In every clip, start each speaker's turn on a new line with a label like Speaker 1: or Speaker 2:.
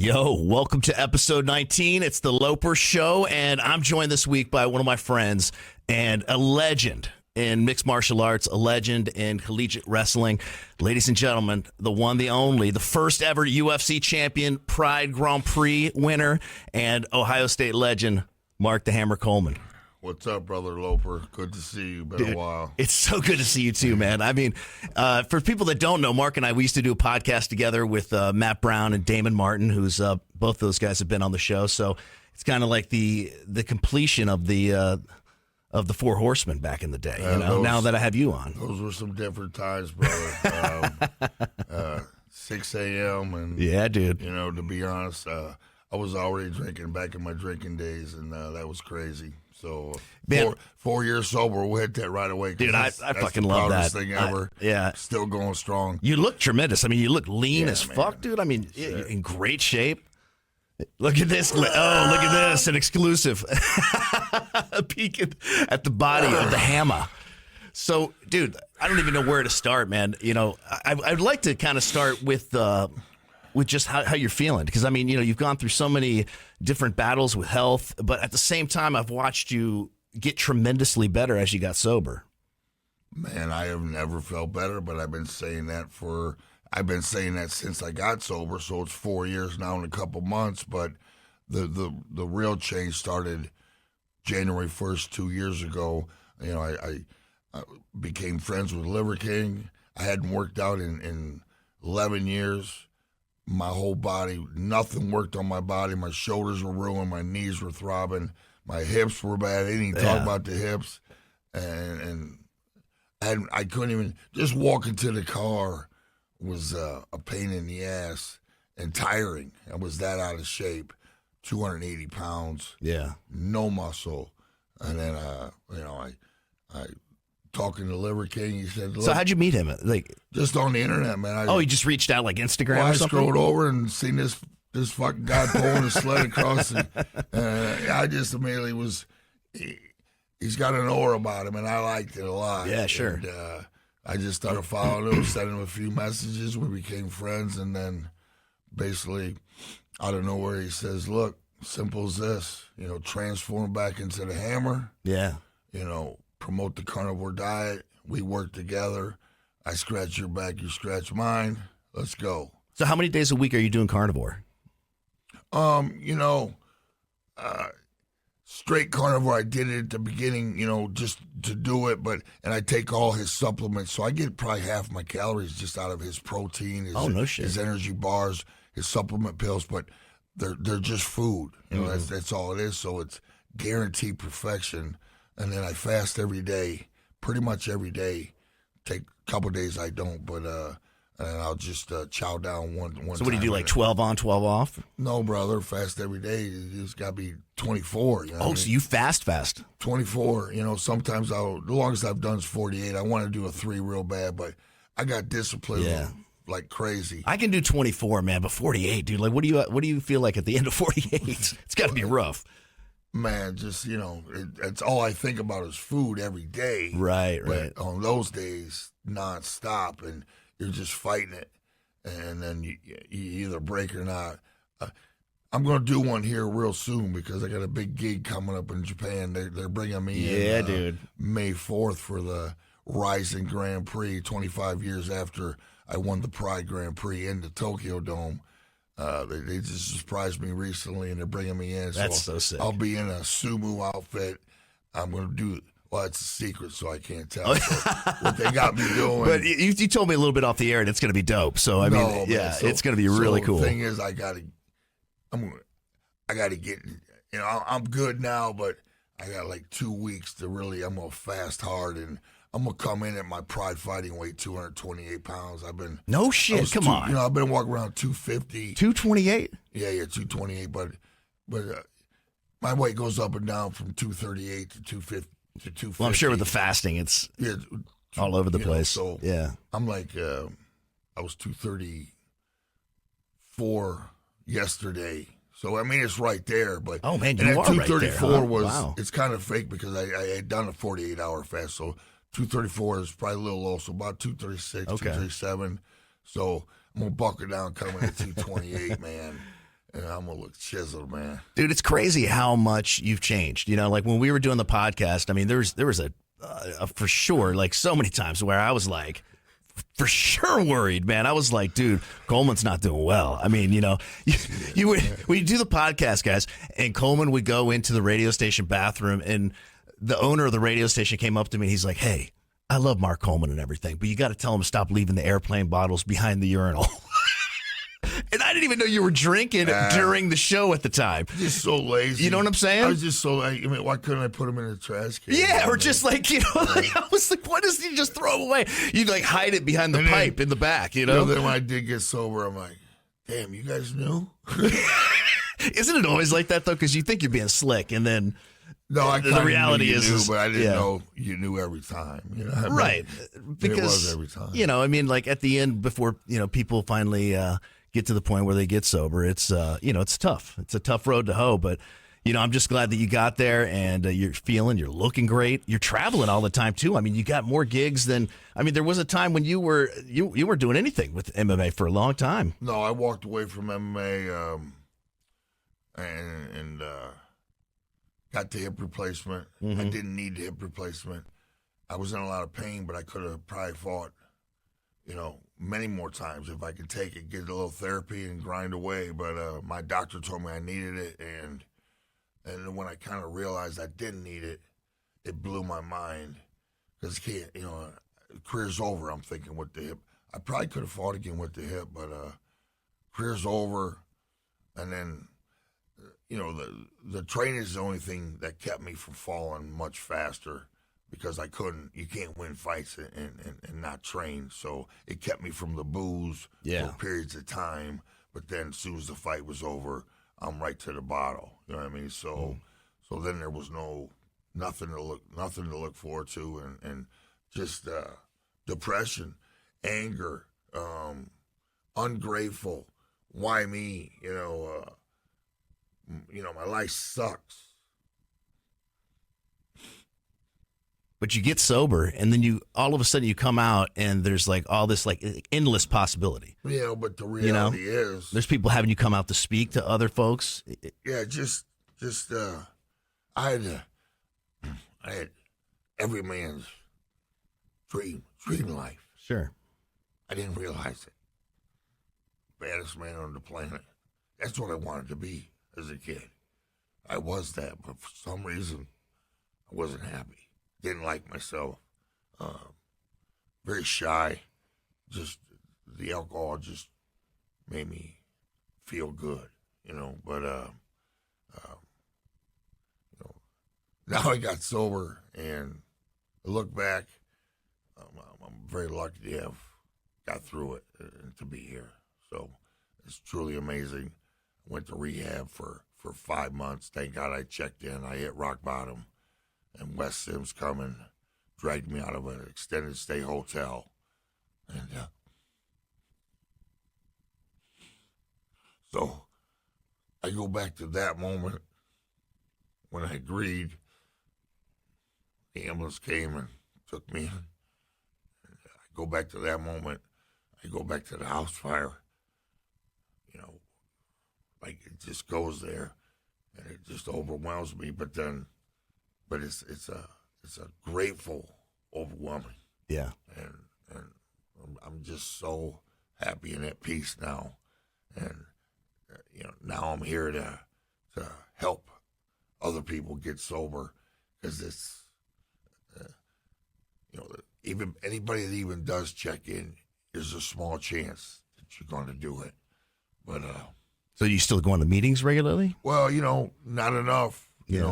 Speaker 1: Yo, welcome to episode 19. It's the Loper Show, and I'm joined this week by one of my friends and a legend in mixed martial arts, a legend in collegiate wrestling. Ladies and gentlemen, the one, the only, the first ever UFC champion, Pride Grand Prix winner, and Ohio State legend, Mark the Hammer Coleman.
Speaker 2: What's up, brother Loper? Good to see you. Been a while.
Speaker 1: It's so good to see you too, man. I mean, for people that don't know, Mark and I, we used to do a podcast together with Matt Brown and Damon Martin, who's both those guys have been on the show. So it's kind of like the completion of the Four Horsemen back in the day. You know, now that I have you on,
Speaker 2: those were some different times, brother. 6 a.m. and
Speaker 1: yeah, dude.
Speaker 2: You know, to be honest, I was already drinking back in my drinking days, and that was crazy. So
Speaker 1: man,
Speaker 2: 4 years sober, we'll hit that right away.
Speaker 1: Dude, I fucking
Speaker 2: the
Speaker 1: love that
Speaker 2: thing ever.
Speaker 1: Yeah,
Speaker 2: still going strong.
Speaker 1: You look tremendous. I mean, you look lean as
Speaker 2: man.
Speaker 1: fuck, dude. I mean, you're in great shape. Look at this. Oh, look at this. An exclusive. A peek at the body of the hammer. So, dude, I don't even know where to start, man. You know, I'd like to kind of start with just how you're feeling. Because, I mean, you know, you've gone through so many different battles with health. But at the same time, I've watched you get tremendously better as you got sober.
Speaker 2: Man, I have never felt better, but I've been saying that since I got sober, so it's 4 years now and a couple months. But the real change started January 1st, 2 years ago. You know, I became friends with Liver King. I hadn't worked out in 11 years. My whole body, nothing worked on my body. My shoulders were ruined. My knees were throbbing. My hips were bad. They didn't even talk about the hips. And I couldn't even, just walking to the car was a pain in the ass and tiring. I was that out of shape, 280 pounds.
Speaker 1: Yeah.
Speaker 2: No muscle. And then, you know, I talking to Liver King, he said, look,
Speaker 1: so how'd you meet him? Like,
Speaker 2: just on the internet, man.
Speaker 1: you just reached out like Instagram
Speaker 2: or
Speaker 1: something?
Speaker 2: I scrolled over and seen this fucking guy pulling a sled across. I just immediately was, he's got an aura about him, and I liked it a lot.
Speaker 1: Yeah, sure.
Speaker 2: And, I just started following him, sending him a few messages. We became friends, and then basically out of nowhere he says, look, simple as this, you know, transform back into the Hammer.
Speaker 1: Yeah.
Speaker 2: You know, promote the carnivore diet. We work together. I scratch your back, you scratch mine. Let's go.
Speaker 1: So how many days a week are you doing carnivore?
Speaker 2: You know, straight carnivore, I did it at the beginning, you know, just to do it, and I take all his supplements, so I get probably half my calories just out of his protein, his energy bars, his supplement pills, but they're just food. You know, that's all it is, so it's guaranteed perfection. And then I fast every day, pretty much every day. Take a couple days I don't, but and I'll just chow down one
Speaker 1: So what do you do, like 12 on, 12 off?
Speaker 2: No, brother, fast every day. You just got to be 24. You know
Speaker 1: so you fast?
Speaker 2: 24. You know, sometimes the longest I've done is 48. I want to do a 3 real bad, but I got discipline like crazy.
Speaker 1: I can do 24, man, but 48, dude. Like, what do you feel like at the end of 48? It's got to be rough.
Speaker 2: Man, just, you know, it's all I think about is food every day.
Speaker 1: Right.
Speaker 2: But on those days, nonstop, and you're just fighting it, and then you either break or not. I'm going to do one here real soon because I got a big gig coming up in Japan. They're bringing me in
Speaker 1: dude.
Speaker 2: May 4th for the Rising Grand Prix, 25 years after I won the Pride Grand Prix in the Tokyo Dome. They just surprised me recently, and they're bringing me in.
Speaker 1: That's so sick.
Speaker 2: I'll be in a sumo outfit. I'm going to do, well, it's a secret, so I can't tell what they got me doing.
Speaker 1: But you told me a little bit off the air, and it's going to be dope. So, I mean, it's going to be really cool.
Speaker 2: The thing is, I got to get, you know, I'm good now, but I got like 2 weeks to really, I'm going to fast hard, and I'm going to come in at my Pride fighting weight, 228 pounds.
Speaker 1: No shit, come on.
Speaker 2: You know, I've been walking around 250.
Speaker 1: 228?
Speaker 2: Yeah, 228, but my weight goes up and down from 238 to 250 to 250.
Speaker 1: Well, I'm sure with the fasting, it's all over the place.
Speaker 2: So
Speaker 1: yeah,
Speaker 2: I'm like, I was 234 yesterday. So, I mean, it's right there. But
Speaker 1: oh, man, you
Speaker 2: and
Speaker 1: are
Speaker 2: 234
Speaker 1: right there, huh?
Speaker 2: was,
Speaker 1: wow.
Speaker 2: It's kind of fake because I had done a 48-hour fast. So 234 is probably a little low. So about 236, 237. So I'm going to buckle down coming at 228, man. and I'm gonna look chiseled, man.
Speaker 1: Dude, it's crazy how much you've changed. Like when we were doing the podcast, I mean, there was a for sure, like so many times where I was like, for sure worried, man. I was like, dude, Coleman's not doing well. I mean, you would, when you do the podcast, guys, and Coleman would go into the radio station bathroom, and the owner of the radio station came up to me and he's like, hey, I love Mark Coleman and everything, but you got to tell him to stop leaving the airplane bottles behind the urinal. And I didn't even know you were drinking during the show at the time.
Speaker 2: Just so lazy.
Speaker 1: You know what I'm saying?
Speaker 2: I was just so like, I mean, why couldn't I put them in the trash can?
Speaker 1: Yeah, or just like, like, I was like, what does he just throw them away? You'd like hide it behind the pipe in the back,
Speaker 2: Then when I did get sober, I'm like, damn, you guys knew?
Speaker 1: Isn't it always like that, though? Because you think you're being slick, and then
Speaker 2: the
Speaker 1: reality
Speaker 2: knew you
Speaker 1: is,
Speaker 2: knew, but I didn't know you knew every time.
Speaker 1: Right. Because
Speaker 2: it was every time.
Speaker 1: I mean, like at the end, before people finally get to the point where they get sober, it's it's tough. It's a tough road to hoe, but I'm just glad that you got there, and you're looking great. You're traveling all the time too. I mean, you got more gigs than. I mean, there was a time when you weren't doing anything with MMA for a long time.
Speaker 2: No, I walked away from MMA and got the hip replacement.
Speaker 1: Mm-hmm.
Speaker 2: I didn't need the hip replacement. I was in a lot of pain, but I could have probably fought, many more times if I could take it, get a little therapy and grind away. But my doctor told me I needed it, and when I kind of realized I didn't need it, it blew my mind. Because, career's over, I'm thinking, with the hip. I probably could have fought again with the hip, but career's over. And then, the training is the only thing that kept me from falling much faster, because you can't win fights and not train. So it kept me from the booze for periods of time. But then as soon as the fight was over, I'm right to the bottle. You know what I mean? So then there was nothing to look forward to, and just depression, anger, ungrateful. Why me? My life sucks.
Speaker 1: But you get sober, and then all of a sudden you come out, and there's like all this like endless possibility.
Speaker 2: Yeah, but the reality is,
Speaker 1: there's people having you come out to speak to other folks.
Speaker 2: Yeah, I had every man's dream life.
Speaker 1: Sure.
Speaker 2: I didn't realize it. Baddest man on the planet. That's what I wanted to be as a kid. I was that, but for some reason, I wasn't happy. Didn't like myself. Very shy. Just the alcohol just made me feel good, But now I got sober, and I look back. I'm very lucky to have got through it and to be here. So it's truly amazing. I went to rehab for 5 months. Thank God I checked in. I hit rock bottom. And Wes Sims coming, dragged me out of an extended stay hotel. And so I go back to that moment when I agreed. The ambulance came and took me. I go back to that moment. I go back to the house fire. Like it just goes there, and it just overwhelms me. But it's a grateful, overwhelming.
Speaker 1: Yeah.
Speaker 2: And I'm just so happy and at peace now. And now I'm here to help other people get sober, because it's even anybody that even does check in, there's a small chance that you're going to do it. But
Speaker 1: so you still going to meetings regularly?
Speaker 2: Well, not enough.
Speaker 1: Yeah.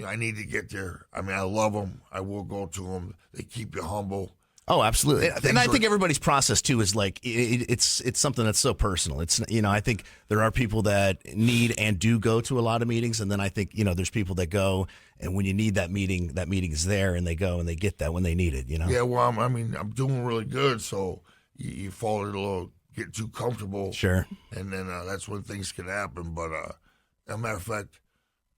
Speaker 2: I need to get there. I mean, I love them. I will go to them. They keep you humble.
Speaker 1: Oh, absolutely. And I think everybody's process too is like it's something that's so personal. It's I think there are people that need and do go to a lot of meetings, and then I think there's people that go, and when you need that meeting is there, and they go and they get that when they need it.
Speaker 2: Yeah, well, I'm doing really good, so you fall a little, get too comfortable.
Speaker 1: Sure.
Speaker 2: And then that's when things can happen. But as a matter of fact,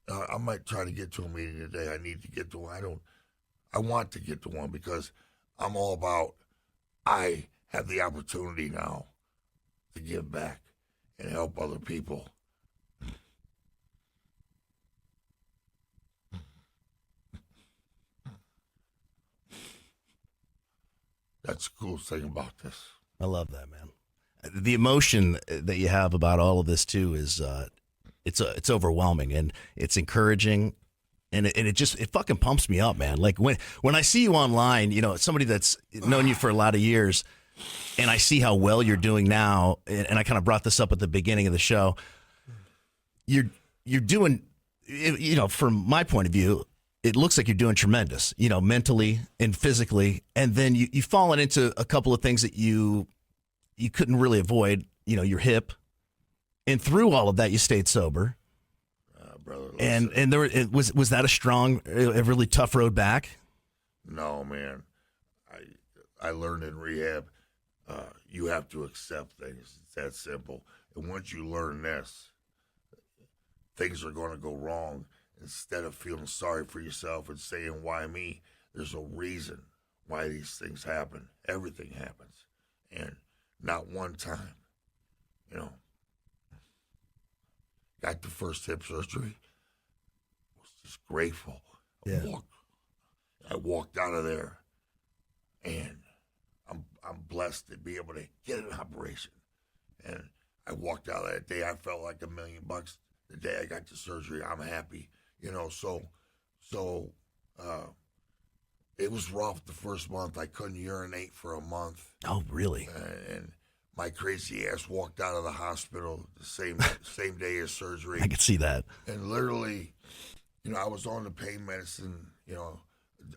Speaker 2: I might try to get to a meeting today. I need to get to one. I want to get to one, because I'm all about, I have the opportunity now to give back. and help other people. That's the coolest thing about this.
Speaker 1: I love that, man. The emotion that you have about all of this too is it's overwhelming, and it's encouraging, and it fucking pumps me up, man. Like when I see you online, you know, somebody that's known you for a lot of years, and I see how well you're doing now, and I kind of brought this up at the beginning of the show. You're doing, you know, from my point of view, it looks like you're doing tremendous, you know, mentally and physically, and then you've fallen into a couple of things that you couldn't really avoid, you know, your hip, and through all of that, you stayed sober.
Speaker 2: Brother,
Speaker 1: and there was that a really tough road back?
Speaker 2: No, man. I learned in rehab, you have to accept things. It's that simple. And once you learn this, things are going to go wrong. Instead of feeling sorry for yourself and saying, why me? There's a reason why these things happen. Everything happens. And not one time, you know, got the first hip surgery, was just grateful.
Speaker 1: Yeah.
Speaker 2: I walked out of there, and I'm blessed to be able to get an operation. And I walked out that day, I felt like $1 million. The day I got the surgery, I'm happy. You know, so it was rough the first month. I couldn't urinate for a month.
Speaker 1: Oh, really?
Speaker 2: And my crazy ass walked out of the hospital the same day as surgery.
Speaker 1: I could see that.
Speaker 2: And literally, you know, I was on the pain medicine, you know,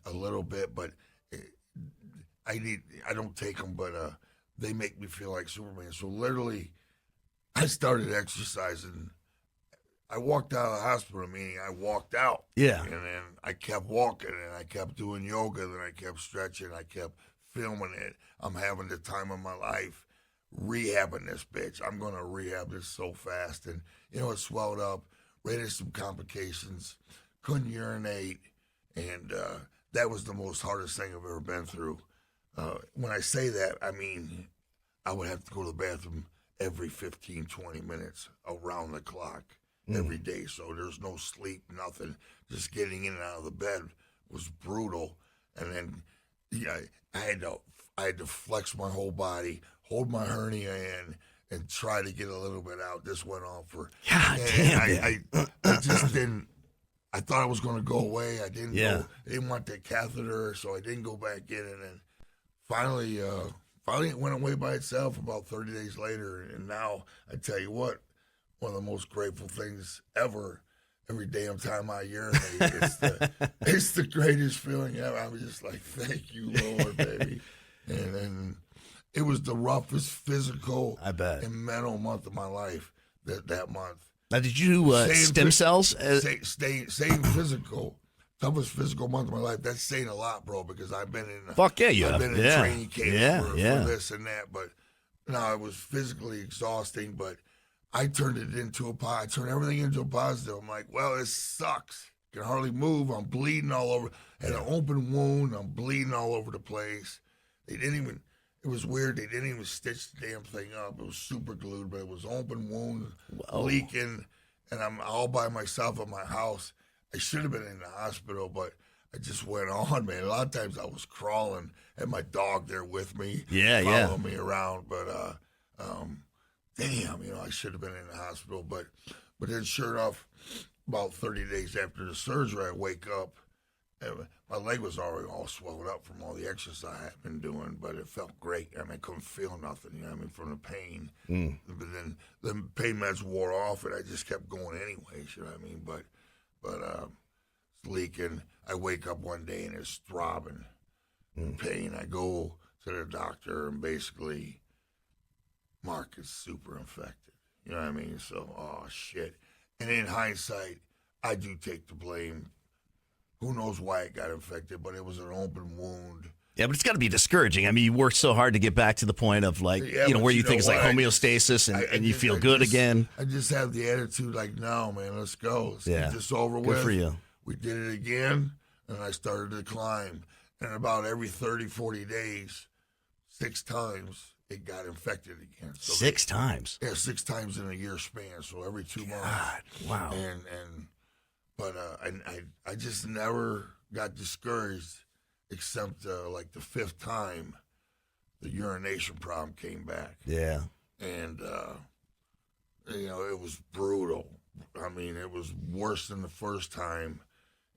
Speaker 2: a little bit, but I don't take them, but they make me feel like Superman. So literally, I started exercising. I walked out of the hospital, meaning I walked out.
Speaker 1: Yeah.
Speaker 2: And then I kept walking, and I kept doing yoga, then I kept stretching, I kept filming it. I'm having the time of my life rehabbing this bitch. I'm going to rehab this so fast. And, you know, it swelled up, ran into some complications, couldn't urinate, and that was the most hardest thing I've ever been through. When I say that, I mean I would have to go to the bathroom every 15, 20 minutes around the clock. Every day, so there's no sleep, nothing. Just getting in and out of the bed was brutal, and then I had to flex my whole body, hold my hernia in, and try to get a little bit out. This went on for
Speaker 1: God damn.
Speaker 2: I just didn't. I thought it was going to go away. I didn't.
Speaker 1: Yeah.
Speaker 2: I didn't want that catheter, so I didn't go back in, and then finally it went away by itself about 30 days later, and now I tell you what. One of the most grateful things ever. Every damn time I urinate, it's the greatest feeling ever. I'm just like, thank you, Lord, baby. And it was the roughest physical and mental month of my life. That month.
Speaker 1: Now, did you stem cells?
Speaker 2: Same physical. Toughest physical month of my life. That's saying a lot, bro. Because I've been in.
Speaker 1: Fuck yeah, you
Speaker 2: I've
Speaker 1: have.
Speaker 2: been in training camp for this and that, but no, it was physically exhausting, but. I turned it into I turned everything into a positive. I'm like, well, it sucks. Can hardly move. I'm bleeding all over. Had an open wound. I'm bleeding all over the place. They didn't even, it was weird. They didn't even stitch the damn thing up. It was super glued, but it was open wound, leaking, and I'm all by myself at my house. I should have been in the hospital, but I just went on, man. A lot of times I was crawling, had my dog there with me, following me around, but damn, you know, I should have been in the hospital, but then sure enough, about 30 days after the surgery, I wake up, and my leg was already all swelled up from all the exercise I had been doing, but it felt great. I mean, I couldn't feel nothing, you know what I mean, from the pain. But then the pain meds wore off, and I just kept going anyways, you know what I mean, but it's leaking. I wake up one day, and it's throbbing, pain. I go to the doctor, and basically... Mark is super infected. You know what I mean? So, oh, shit. And in hindsight, I do take the blame. Who knows why it got infected, but it was an open wound.
Speaker 1: Yeah, but it's got to be discouraging. I mean, you worked so hard to get back to the point of, like, you know, where you think it's like homeostasis and you feel good again.
Speaker 2: I just have the attitude like, no, man, let's go. Let's get this over with.
Speaker 1: Good for you.
Speaker 2: We did it again, and I started to climb. And about every 30, 40 days, 6 times, it got infected again. So
Speaker 1: 6 times.
Speaker 2: Yeah, 6 times in a year span. So every 2 months.
Speaker 1: God, wow.
Speaker 2: But I just never got discouraged, except like the 5th time, the urination problem came back.
Speaker 1: Yeah.
Speaker 2: And it was brutal. I mean, it was worse than the first time.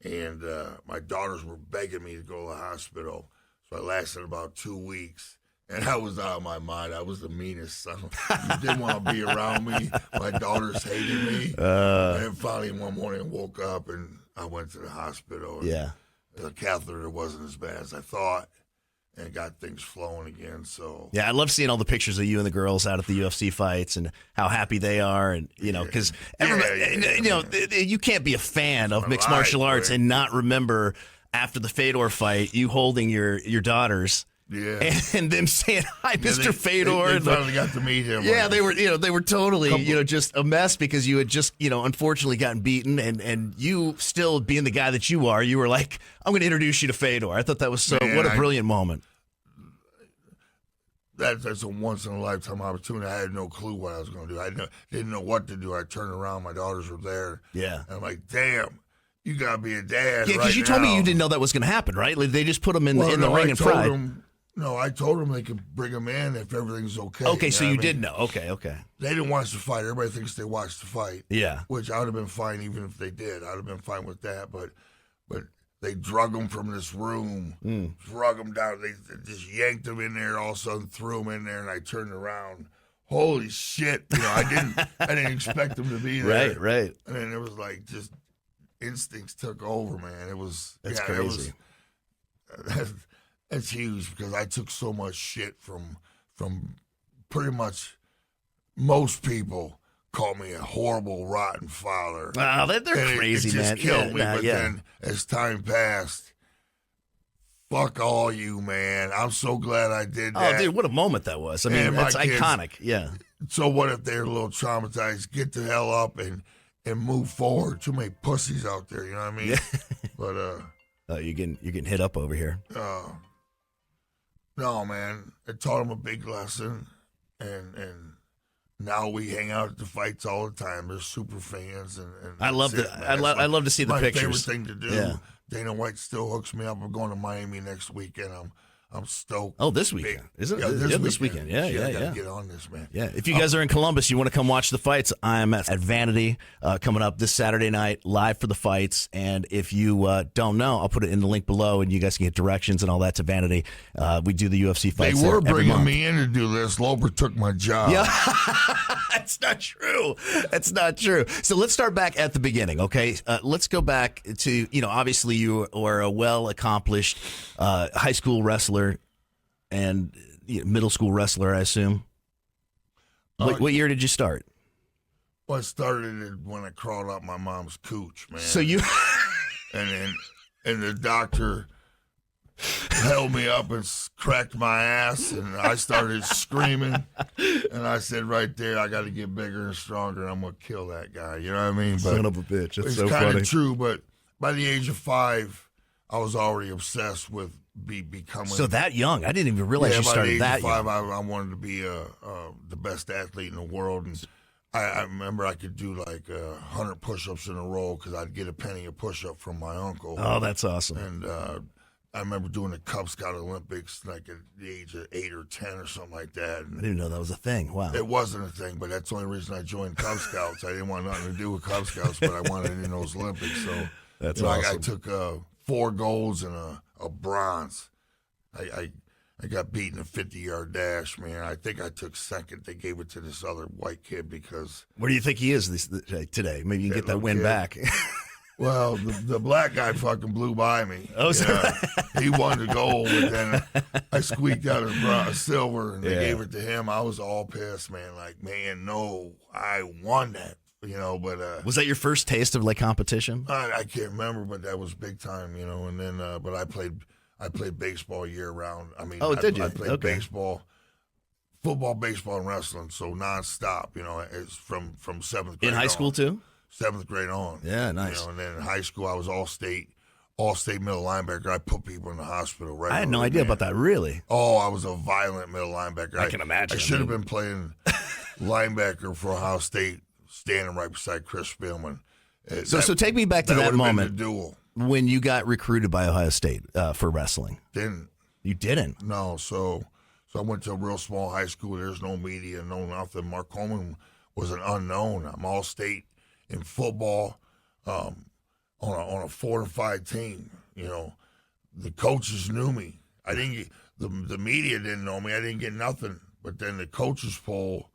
Speaker 2: And my daughters were begging me to go to the hospital. So I lasted about 2 weeks. And I was out of my mind. I was the meanest son. You didn't want to be around me. My daughters hated me. And then finally one morning I woke up and I went to the hospital. And the catheter wasn't as bad as I thought. And got things flowing again. So
Speaker 1: yeah, I love seeing all the pictures of you and the girls out at the UFC fights and how happy they are, and because you can't be a fan of mixed martial arts and not remember after the Fedor fight you holding your daughters.
Speaker 2: Yeah,
Speaker 1: and them saying hi, Mr. Fedor.
Speaker 2: They finally got to meet him.
Speaker 1: Yeah, they were totally just a mess because you had just unfortunately gotten beaten, and you still being the guy that you are, you were like, I'm going to introduce you to Fedor. I thought that was what a brilliant moment.
Speaker 2: That's a once in a lifetime opportunity. I had no clue what I was going to do. I didn't know what to do. I turned around, my daughters were there.
Speaker 1: Yeah,
Speaker 2: and I'm like, damn. You gotta be a dad.
Speaker 1: Yeah, because you told me you didn't know that was going to happen, right? Like they just put them in the ring and fried.
Speaker 2: No, I told them they could bring him in if everything's okay.
Speaker 1: Okay, so you did know. Okay.
Speaker 2: They didn't watch the fight. Everybody thinks they watched the fight.
Speaker 1: Yeah.
Speaker 2: Which I would have been fine even if they did. I would have been fine with that. But they drug him from this room, drug him down. They just yanked him in there. All of a sudden, threw him in there, and I turned around. Holy shit! I didn't expect him to be there.
Speaker 1: Right.
Speaker 2: And then it was like just instincts took over, man. That's
Speaker 1: crazy.
Speaker 2: That's huge because I took so much shit from pretty much most people. Called me a horrible, rotten father.
Speaker 1: Wow, they're crazy, man.
Speaker 2: It just killed me. But then as time passed, fuck all you, man. I'm so glad I did that.
Speaker 1: Oh, dude, what a moment that was. I mean, that's iconic. Yeah.
Speaker 2: So what if they're a little traumatized? Get the hell up and move forward. Too many pussies out there, you know what I mean?
Speaker 1: Yeah.
Speaker 2: But
Speaker 1: you're getting hit up over here.
Speaker 2: No, man. It taught them a big lesson, and now we hang out at the fights all the time. They're super fans, and
Speaker 1: I love to see the pictures.
Speaker 2: My favorite thing to do. Yeah. Dana White still hooks me up. I'm going to Miami next weekend. I'm stoked.
Speaker 1: Oh, this weekend. Is it?
Speaker 2: Yeah,
Speaker 1: this weekend. Yeah.
Speaker 2: I gotta get on this, man.
Speaker 1: Yeah. If you guys are in Columbus, you want to come watch the fights, I'm at Vanity coming up this Saturday night, live for the fights. And if you don't know, I'll put it in the link below, and you guys can get directions and all that to Vanity. We do the UFC fights.
Speaker 2: They were bringing me in to do this. Loper took my job.
Speaker 1: Yeah. That's not true. That's not true. So let's start back at the beginning, okay? Let's go back to, obviously you were a well-accomplished high school wrestler and middle school wrestler, I assume. What year did you start?
Speaker 2: Well, I started when I crawled out my mom's cooch, man.
Speaker 1: So you...
Speaker 2: and the doctor held me up and cracked my ass, and I started screaming. And I said right there, I got to get bigger and stronger. I'm going to kill that guy. You know what I mean? But
Speaker 1: son of a bitch. That's so funny.
Speaker 2: It's kind of true, but by the age of 5, I was already obsessed with becoming.
Speaker 1: So that young? I didn't even realize you started that young.
Speaker 2: By the age of 5, I wanted to be the best athlete in the world. And I remember I could do like 100 push-ups in a row because I'd get a penny a push-up from my uncle.
Speaker 1: Oh, that's awesome.
Speaker 2: And I remember doing the Cub Scout Olympics like at the age of 8 or 10 or something like that. And
Speaker 1: I didn't know that was a thing. Wow.
Speaker 2: It wasn't a thing, but that's the only reason I joined Cub Scouts. I didn't want nothing to do with Cub Scouts, but I wanted in those Olympics. So
Speaker 1: that's awesome.
Speaker 2: I took 4 golds and a bronze. I got beaten a 50-yard dash, man. I think I took second. They gave it to this other white kid because.
Speaker 1: Where do you think he is today? Maybe you can get that win back.
Speaker 2: Well, the black guy fucking blew by me.
Speaker 1: Oh, sorry.
Speaker 2: He won the gold, but then I squeaked out a silver, and they gave it to him. I was all pissed, man. Like, man, no, I won that, But
Speaker 1: was that your first taste of like competition?
Speaker 2: I can't remember, but that was big time, And then, but I played baseball year round. I mean,
Speaker 1: did you?
Speaker 2: I played baseball, football, baseball, and wrestling, so nonstop. It's from 7th grade
Speaker 1: in high school too.
Speaker 2: 7th grade on.
Speaker 1: Yeah, nice.
Speaker 2: And then in high school, I was all state all-state middle linebacker. I put people in the hospital regularly.
Speaker 1: I had no idea about that, really.
Speaker 2: Oh, I was a violent middle linebacker.
Speaker 1: I can imagine.
Speaker 2: I should have been playing linebacker for Ohio State, standing right beside Chris Spielman.
Speaker 1: So take me back to that moment
Speaker 2: duel.
Speaker 1: when you got recruited by Ohio State for wrestling.
Speaker 2: Didn't.
Speaker 1: You didn't?
Speaker 2: No, so I went to a real small high school. There's no media, no nothing. Mark Coleman was an unknown. I'm all-state in football on a fortified team. You know, the coaches knew me. I didn't get, the media didn't know me. I didn't get nothing. But then the coaches poll,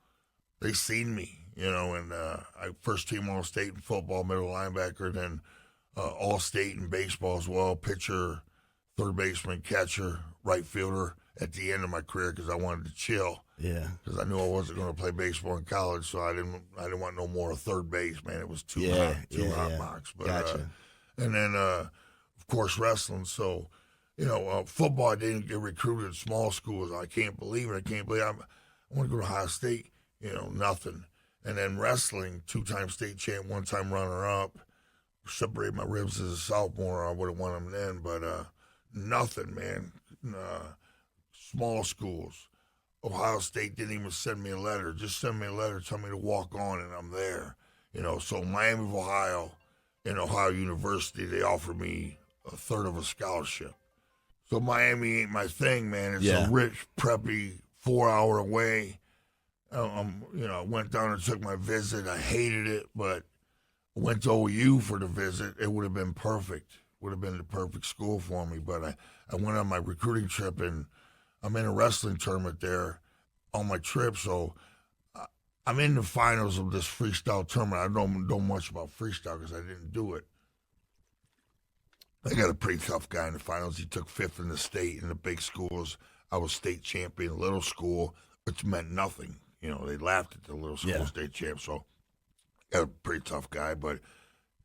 Speaker 2: they seen me. You know, and I first team all-state in football, middle linebacker, then all-state in baseball as well, pitcher, third baseman, catcher, right fielder at the end of my career because I wanted to chill.
Speaker 1: Yeah.
Speaker 2: Because I knew I wasn't going to play baseball in college, so I didn't want no more of third base, man. It was too hot box. But,
Speaker 1: gotcha.
Speaker 2: And then, of course, wrestling. So, you know, football, I didn't get recruited in small schools. I can't believe it. I want to go to Ohio State. You know, nothing. And then wrestling, 2-time state champ, 1-time runner-up. Separated my ribs as a sophomore. I would have won them then, but nothing, man. Small schools. Ohio State didn't even send me a letter. Just send me a letter, tell me to walk on, and I'm there. You know, so Miami of Ohio and Ohio University, they offered me a third of a scholarship. So Miami ain't my thing, man. It's a rich, preppy, 4-hour away. You know, I went down and took my visit. I hated it, but I went to OU for the visit. It would have been perfect. Would have been the perfect school for me. But I went on my recruiting trip, and I'm in a wrestling tournament there on my trip. So I'm in the finals of this freestyle tournament. I don't know much about freestyle because I didn't do it. I got a pretty tough guy in the finals. He took 5th in the state in the big schools. I was state champion, little school, which meant nothing. You know, they laughed at the little school state champ. So, got a pretty tough guy. But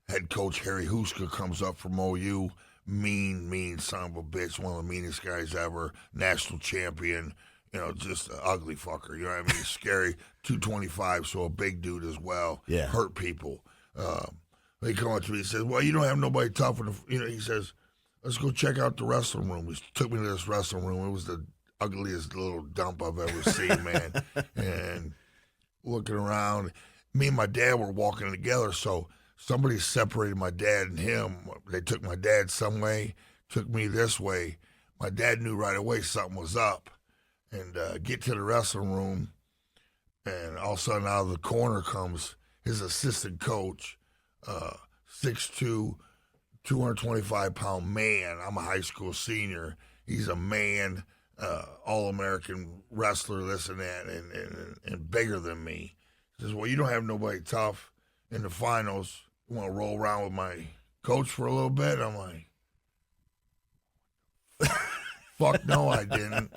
Speaker 2: head coach Harry Huska comes up from OU. Mean son of a bitch. One of the meanest guys ever. National champion. You know, just an ugly fucker. You know what I mean? Scary. 225, so a big dude as well.
Speaker 1: Yeah.
Speaker 2: Hurt people. He come up to me and says, well, you don't have nobody tough. He says, let's go check out the wrestling room. He took me to this wrestling room. It was the ugliest little dump I've ever seen, man. And looking around, me and my dad were walking together, so somebody separated my dad and him. They took my dad some way, took me this way. My dad knew right away something was up. And get to the wrestling room, and all of a sudden out of the corner comes his assistant coach, 6'2", 225-pound man. I'm a high school senior. He's a man. All-American wrestler, this and that, and bigger than me. He says, well, you don't have nobody tough in the finals. You want to roll around with my coach for a little bit? I'm like, fuck no, I didn't.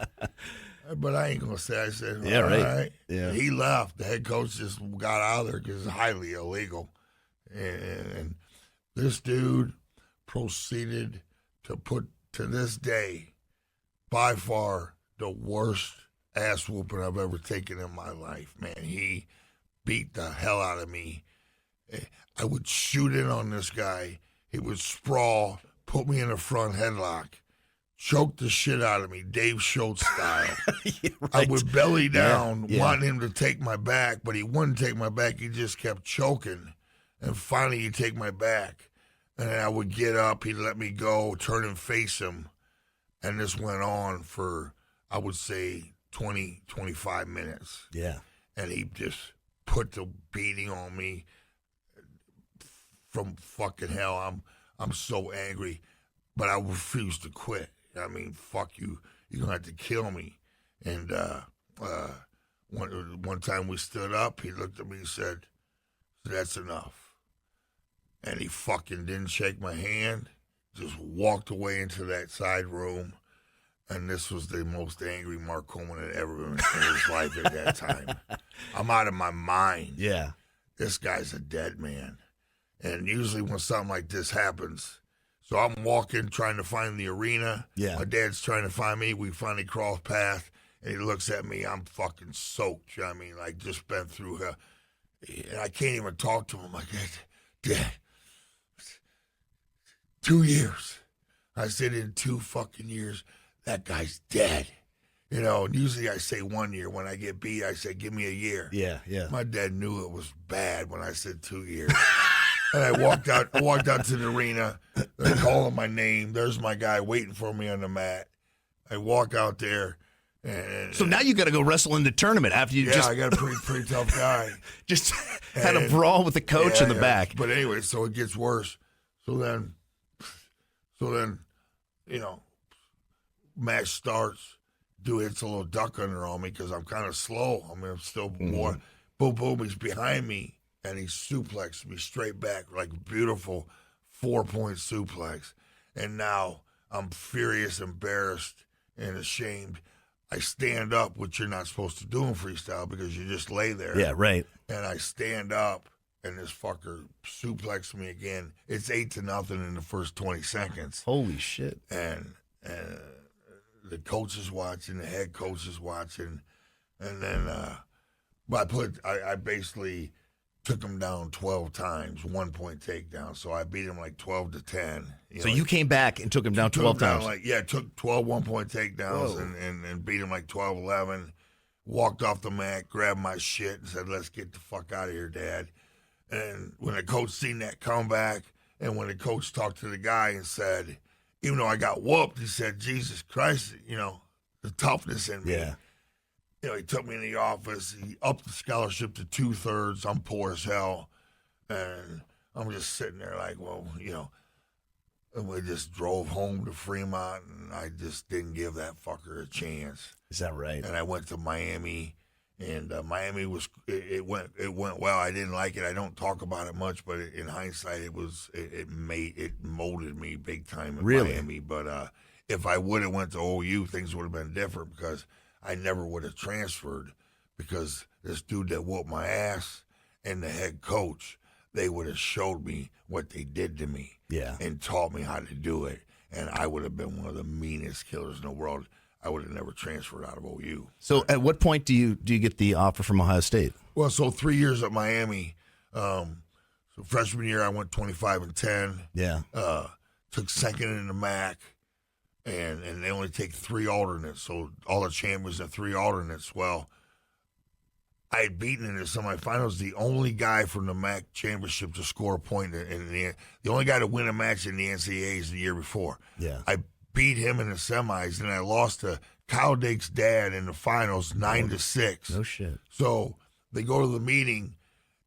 Speaker 2: But I ain't going to say. I said, all right. Yeah. He left. The head coach just got out of there because it's highly illegal. And this dude proceeded to put, to this day, by far the worst ass whooping I've ever taken in my life, man. He beat the hell out of me. I would shoot in on this guy. He would sprawl, put me in a front headlock, choke the shit out of me, Dave Schultz style. Right. I would belly down, wanting him to take my back, but he wouldn't take my back. He just kept choking. And finally, he'd take my back. And then I would get up. He'd let me go, turn and face him. And this went on for, I would say, 20, 25 minutes.
Speaker 1: Yeah.
Speaker 2: And he just put the beating on me from fucking hell. I'm so angry. But I refuse to quit. I mean, fuck you. You're going to have to kill me. And one time we stood up, he looked at me and said, that's enough. And he fucking didn't shake my hand. Just walked away into that side room, and this was the most angry Mark Coleman had ever been in his life at that time. I'm out of my mind.
Speaker 1: Yeah.
Speaker 2: This guy's a dead man. And usually when something like this happens, so I'm walking, trying to find the arena.
Speaker 1: Yeah.
Speaker 2: My dad's trying to find me. We finally cross path, and he looks at me. I'm fucking soaked. You know what I mean? Like, just been through hell. And I can't even talk to him. Like, Dad, 2 years. I said, in 2 fucking years, that guy's dead. You know, and usually I say 1 year. When I get beat, I say, give me a year.
Speaker 1: Yeah, yeah.
Speaker 2: My dad knew it was bad when I said 2 years. And I walked out to the arena. They're calling my name. There's my guy waiting for me on the mat. I walk out there. And
Speaker 1: So now you got to go wrestle in the tournament after you
Speaker 2: I got a pretty tough guy.
Speaker 1: just had a brawl with the coach in the back.
Speaker 2: But anyway, so it gets worse. So then, you know, match starts. Dude hits a little duck under on me because I'm kind of slow. I mean, I'm still more. Boom, boom, he's behind me, and he suplexed me straight back like a beautiful 4-point suplex. And now I'm furious, embarrassed, and ashamed. I stand up, which you're not supposed to do in freestyle because you just lay there.
Speaker 1: Yeah, right.
Speaker 2: And I stand up, and this fucker suplexes me again. It's 8-0 in the first 20 seconds.
Speaker 1: Holy shit.
Speaker 2: And the coach is watching, the head coach is watching, and then I basically took him down 12 times, 1-point takedown. So I beat him like 12-10.
Speaker 1: So you came back and took him down 12 times.
Speaker 2: Took 12 1-point takedowns and beat him like 12-11. Walked off the mat, grabbed my shit, and said, let's get the fuck out of here, Dad. And when the coach seen that comeback, and when the coach talked to the guy and said, even though I got whooped, he said, Jesus Christ, you know, the toughness in me.
Speaker 1: Yeah.
Speaker 2: You know, he took me in the office. He upped the scholarship to 2/3. I'm poor as hell. And I'm just sitting there like, well, you know, and we just drove home to Fremont, and I just didn't give that fucker a chance.
Speaker 1: Is that right?
Speaker 2: And I went to Miami, and Miami it went well. I didn't like it. I don't talk about it much, but in hindsight, it molded me big time in Miami. But if I would have went to OU, things would have been different because I never would have transferred, because this dude that whooped my ass and the head coach, they would have showed me what they did to me.
Speaker 1: Yeah.
Speaker 2: And taught me how to do it, and I would have been one of the meanest killers in the world. I would have never transferred out of OU.
Speaker 1: So at what point do you get the offer from Ohio State?
Speaker 2: Well, so 3 years at Miami. So freshman year, I went 25-10.
Speaker 1: Yeah.
Speaker 2: Took second in the MAC, and they only take 3 alternates. So all the champions are 3 alternates. Well, I had beaten in the semifinals the only guy from the MAC championship to score a point, the only guy to win a match in the NCAAs the year before.
Speaker 1: Yeah.
Speaker 2: I beat him in the semis, and I lost to Kyle Dake's dad in the finals 9-6.
Speaker 1: No shit.
Speaker 2: So they go to the meeting,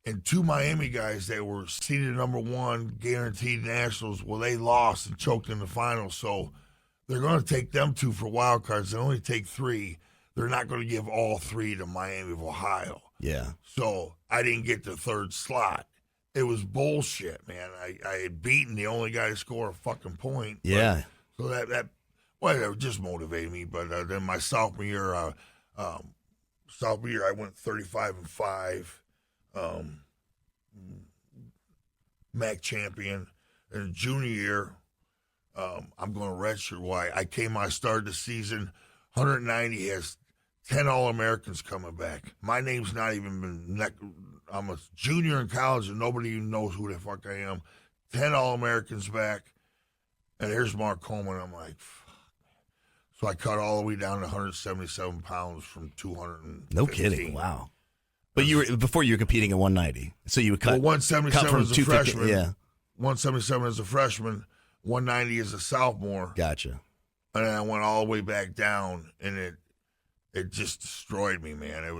Speaker 2: and 2 Miami guys that were seeded number 1, guaranteed nationals, well, they lost and choked in the finals. So they're going to take them 2 for wild cards. They only take 3. They're not going to give all 3 to Miami of Ohio.
Speaker 1: Yeah.
Speaker 2: So I didn't get the 3rd slot. It was bullshit, man. I had beaten the only guy to score a fucking point.
Speaker 1: Yeah.
Speaker 2: So that just motivated me. But then my sophomore year, I went 35-5, MAC champion. And junior year, I'm going to redshirt. Why? I started the season 190, has 10 All-Americans coming back. My name's not even been. I'm a junior in college, and nobody even knows who the fuck I am. 10 All-Americans back. And here's Mark Coleman. I'm like, fuck. So I cut all the way down to 177 pounds from 200.
Speaker 1: No kidding. Wow. But before you were competing at 190. So you would cut.
Speaker 2: Well, 177
Speaker 1: from
Speaker 2: as a freshman.
Speaker 1: Yeah.
Speaker 2: 177 as a freshman. 190 as a sophomore.
Speaker 1: Gotcha.
Speaker 2: And then I went all the way back down, and it just destroyed me, man. I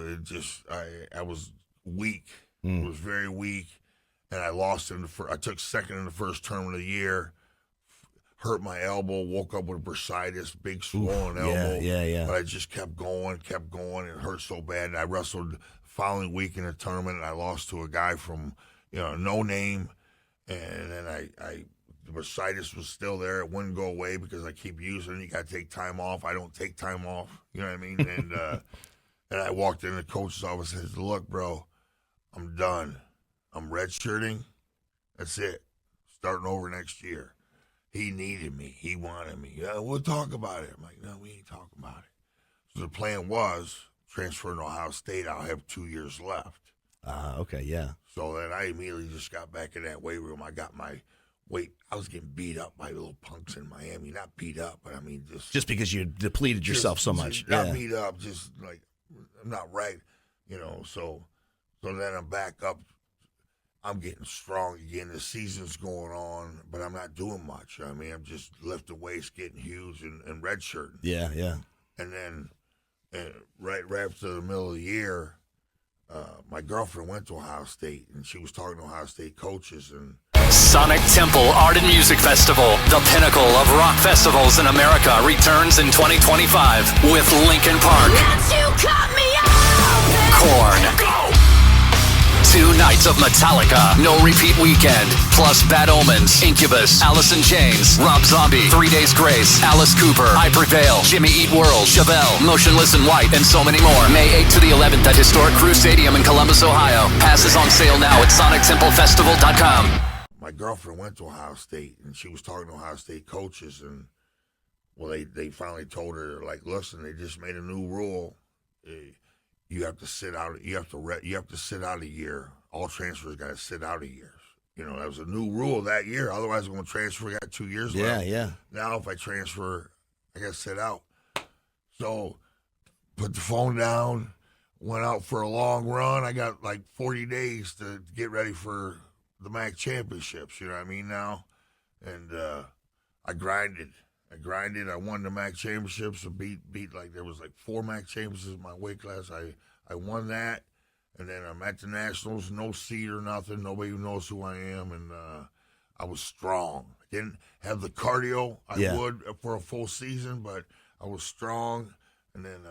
Speaker 2: was weak. I was very weak, and I lost I took second in the first tournament of the year. Hurt my elbow, woke up with bursitis, big swollen elbow.
Speaker 1: Yeah.
Speaker 2: But I just kept going. It hurt so bad. And I wrestled the following week in a tournament, and I lost to a guy from, no name. And then the bursitis was still there. It wouldn't go away because I keep using it. You got to take time off. I don't take time off. You know what I mean? And and I walked in the coach's office and said, look, bro, I'm done. I'm redshirting. That's it. Starting over next year. He needed me. He wanted me. Yeah, we'll talk about it. I'm like, no, we ain't talking about it. So the plan was transferring to Ohio State. I'll have 2 years left.
Speaker 1: Okay, yeah.
Speaker 2: So then I immediately just got back in that weight room. I got my wait, I was getting beat up by little punks in Miami. Not beat up, but I mean
Speaker 1: Just because you depleted yourself so much.
Speaker 2: Not beat up, just like I'm not right, you know. So then I'm back up. I'm getting strong again. The season's going on, but I'm not doing much. I mean, I'm just lifting weights, getting huge, and redshirting.
Speaker 1: Yeah.
Speaker 2: And then right after the middle of the year, my girlfriend went to Ohio State, and she was talking to Ohio State coaches. And
Speaker 3: Sonic Temple Art and Music Festival, the pinnacle of rock festivals in America, returns in 2025 with Linkin Park, Korn, 2 nights of Metallica, No Repeat Weekend, plus Bad Omens, Incubus, Alice in Chains, Rob Zombie, 3 Days Grace, Alice Cooper, I Prevail, Jimmy Eat World, Chevelle, Motionless in White, and so many more. May 8th to the 11th at Historic Crew Stadium in Columbus, Ohio. Passes on sale now at SonicTempleFestival.com.
Speaker 2: my girlfriend went to Ohio State, and she was talking to Ohio State coaches, and they finally told her, like, listen, they just made a new rule. You have to sit out. You have to sit out a year. All transfers got to sit out a year. You know, that was a new rule that year. Otherwise, I'm going to transfer. I got 2 years left.
Speaker 1: Yeah.
Speaker 2: Now, if I transfer, I got to sit out. So, put the phone down. Went out for a long run. I got like 40 days to get ready for the MAC championships. You know what I mean now, and I grinded. I won the MAC championships. I beat like there was like 4 MAC championships in my weight class. I won that, and then I'm at the nationals. No seed or nothing. Nobody knows who I am, and I was strong. I didn't have the cardio I would for a full season, but I was strong. And then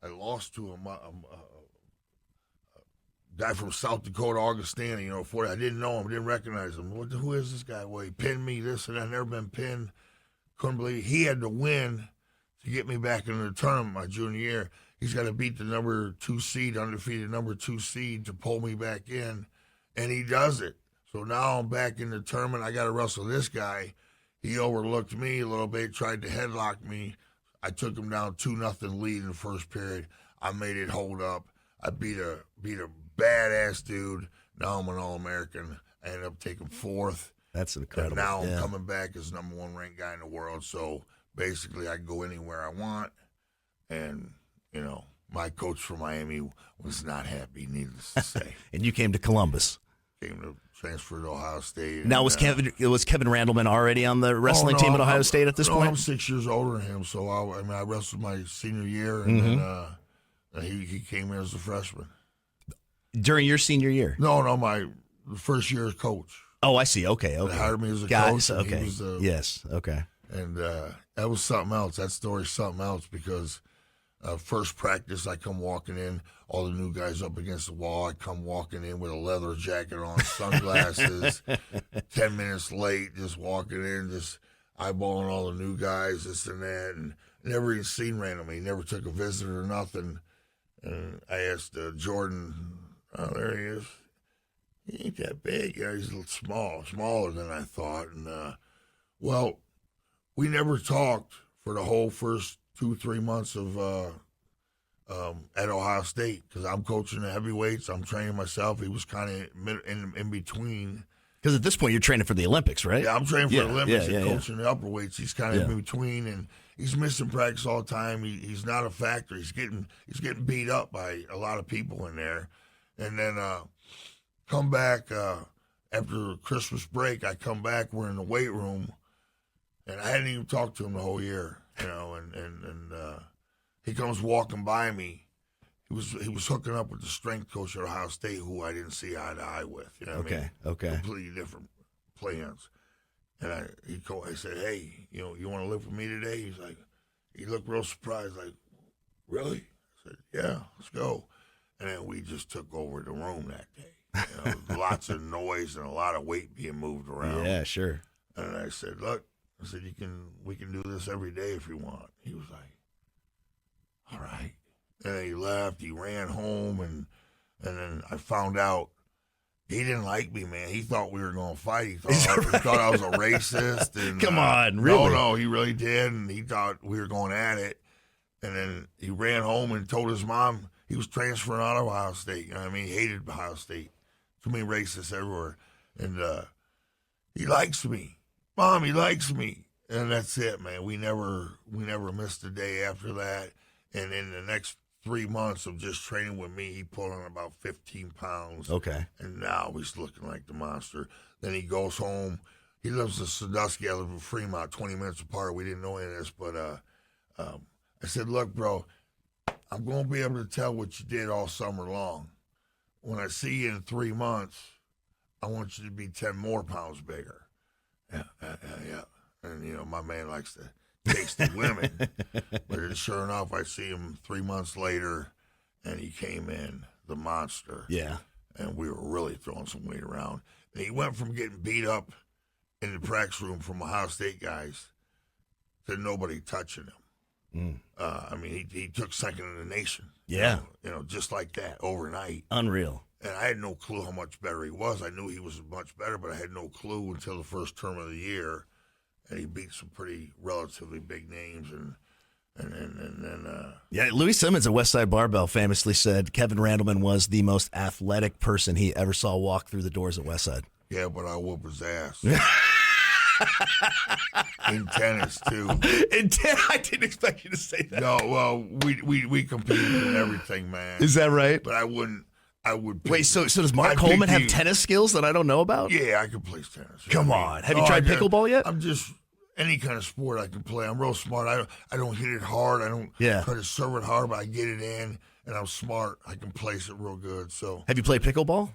Speaker 2: I lost to a guy from South Dakota, Augustana, you know, I didn't know him, didn't recognize him. Who is this guy? Well, he pinned me, this and that. Never been pinned. Couldn't believe it. He had to win to get me back into the tournament my junior year. He's got to beat the number 2 seed, undefeated number 2 seed to pull me back in, and he does it. So now I'm back in the tournament. I got to wrestle this guy. He overlooked me a little bit, tried to headlock me. I took him down 2-0 lead in the first period. I made it hold up. I beat a badass dude. Now I'm an All-American. I ended up taking 4th.
Speaker 1: That's incredible.
Speaker 2: And now I'm coming back as number 1 ranked guy in the world. So basically I can go anywhere I want. And, you know, my coach from Miami was not happy, needless to say.
Speaker 1: And you came to Columbus.
Speaker 2: Came to transfer to Ohio State.
Speaker 1: Now, was Kevin Randleman already on the wrestling team at Ohio State at this point?
Speaker 2: I'm 6 years older than him. So I wrestled my senior year, and then he came here as a freshman.
Speaker 1: During your senior year?
Speaker 2: No, my first year as coach.
Speaker 1: Oh, I see. Okay.
Speaker 2: They hired me as a coach.
Speaker 1: Okay. Yes. Okay.
Speaker 2: And that was something else. That story's something else because first practice, I come walking in, all the new guys up against the wall. I come walking in with a leather jacket on, sunglasses, 10 minutes late, just walking in, just eyeballing all the new guys, this and that, and never even seen Randleman. He never took a visit or nothing. And I asked Jordan, oh, there he is. He ain't that big. Yeah, he's a little smaller than I thought. And, well, we never talked for the whole first 2-3 months of at Ohio State because I'm coaching the heavyweights. I'm training myself. He was kind of in between.
Speaker 1: Because at this point, you're training for the Olympics, right?
Speaker 2: Yeah, I'm training for the Olympics and coaching the upper weights. He's kind of in between, and he's missing practice all the time. He's not a factor. He's getting beat up by a lot of people in there. And then come back after Christmas break. I come back. We're in the weight room, and I hadn't even talked to him the whole year, you know. And he comes walking by me. He was hooking up with the strength coach at Ohio State, who I didn't see eye to eye with. You know what I mean?
Speaker 1: Okay.
Speaker 2: Completely different plans. And I said, hey, you know, you want to live with me today? He looked real surprised, like, really? I said, yeah, let's go. And then we just took over the room that day. You know, lots of noise and a lot of weight being moved around.
Speaker 1: Yeah, sure.
Speaker 2: And I said, look, we can do this every day if you want. He was like, all right. And then he left. He ran home, and then I found out he didn't like me, man. He thought we were going to fight. He thought I was a racist. And,
Speaker 1: Come on, really?
Speaker 2: No, he really did, and he thought we were going at it. And then he ran home and told his mom he was transferring out of Ohio State. You know what I mean? He hated Ohio State. too many racists everywhere. And he likes me. Mom, he likes me. And that's it, man. We never missed a day after that. And in the next 3 months of just training with me, he put on about 15 pounds.
Speaker 1: Okay.
Speaker 2: And now he's looking like the monster. Then he goes home. He lives in Sandusky. I live in Fremont, 20 minutes apart. We didn't know any of this, but I said, look, bro, I'm going to be able to tell what you did all summer long. When I see you in 3 months, I want you to be 10 more pounds bigger. Yeah. And, you know, my man likes to taste the women. But sure enough, I see him 3 months later, and he came in, the monster.
Speaker 1: Yeah.
Speaker 2: And we were really throwing some weight around. And he went from getting beat up in the practice room from Ohio State guys to nobody touching him. I mean, he took second in the nation.
Speaker 1: Yeah.
Speaker 2: You know, just like that, overnight.
Speaker 1: Unreal.
Speaker 2: And I had no clue how much better he was. I knew he was much better, but I had no clue until the first term of the year. And he beat some pretty relatively big names.
Speaker 1: Yeah, Louis Simmons at Westside Barbell famously said Kevin Randleman was the most athletic person he ever saw walk through the doors at Westside.
Speaker 2: Yeah, but I whoop his ass. In tennis, too.
Speaker 1: I didn't expect you to say that.
Speaker 2: No, well, we competed in everything, man.
Speaker 1: Is that right?
Speaker 2: But I would pick,
Speaker 1: Wait, so does Mark Coleman have tennis skills that I don't know about?
Speaker 2: Yeah, I can play tennis.
Speaker 1: Come on. Have you tried pickleball yet?
Speaker 2: I'm just any kind of sport I can play. I'm real smart. I don't hit it hard. I don't try to serve it hard, but I get it in, and I'm smart. I can place it real good. So
Speaker 1: have you played pickleball?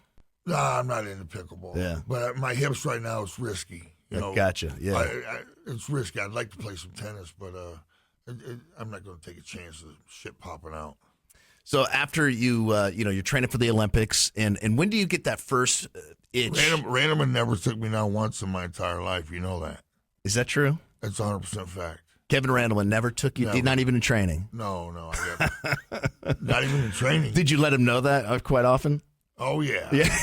Speaker 2: Nah, I'm not into pickleball.
Speaker 1: Yeah.
Speaker 2: But my hips right now, it's risky. You know,
Speaker 1: gotcha. Yeah.
Speaker 2: It's risky. I'd like to play some tennis, but I'm not going to take a chance of shit popping out.
Speaker 1: So after you're training for the Olympics, and when do you get that first itch?
Speaker 2: Randleman never took me down once in my entire life. You know that.
Speaker 1: Is that true?
Speaker 2: That's 100% fact.
Speaker 1: Kevin Randleman never took you,
Speaker 2: Never.
Speaker 1: Not even in training?
Speaker 2: No, not even in training.
Speaker 1: Did you let him know that quite often?
Speaker 2: Oh, yeah.
Speaker 1: Yeah.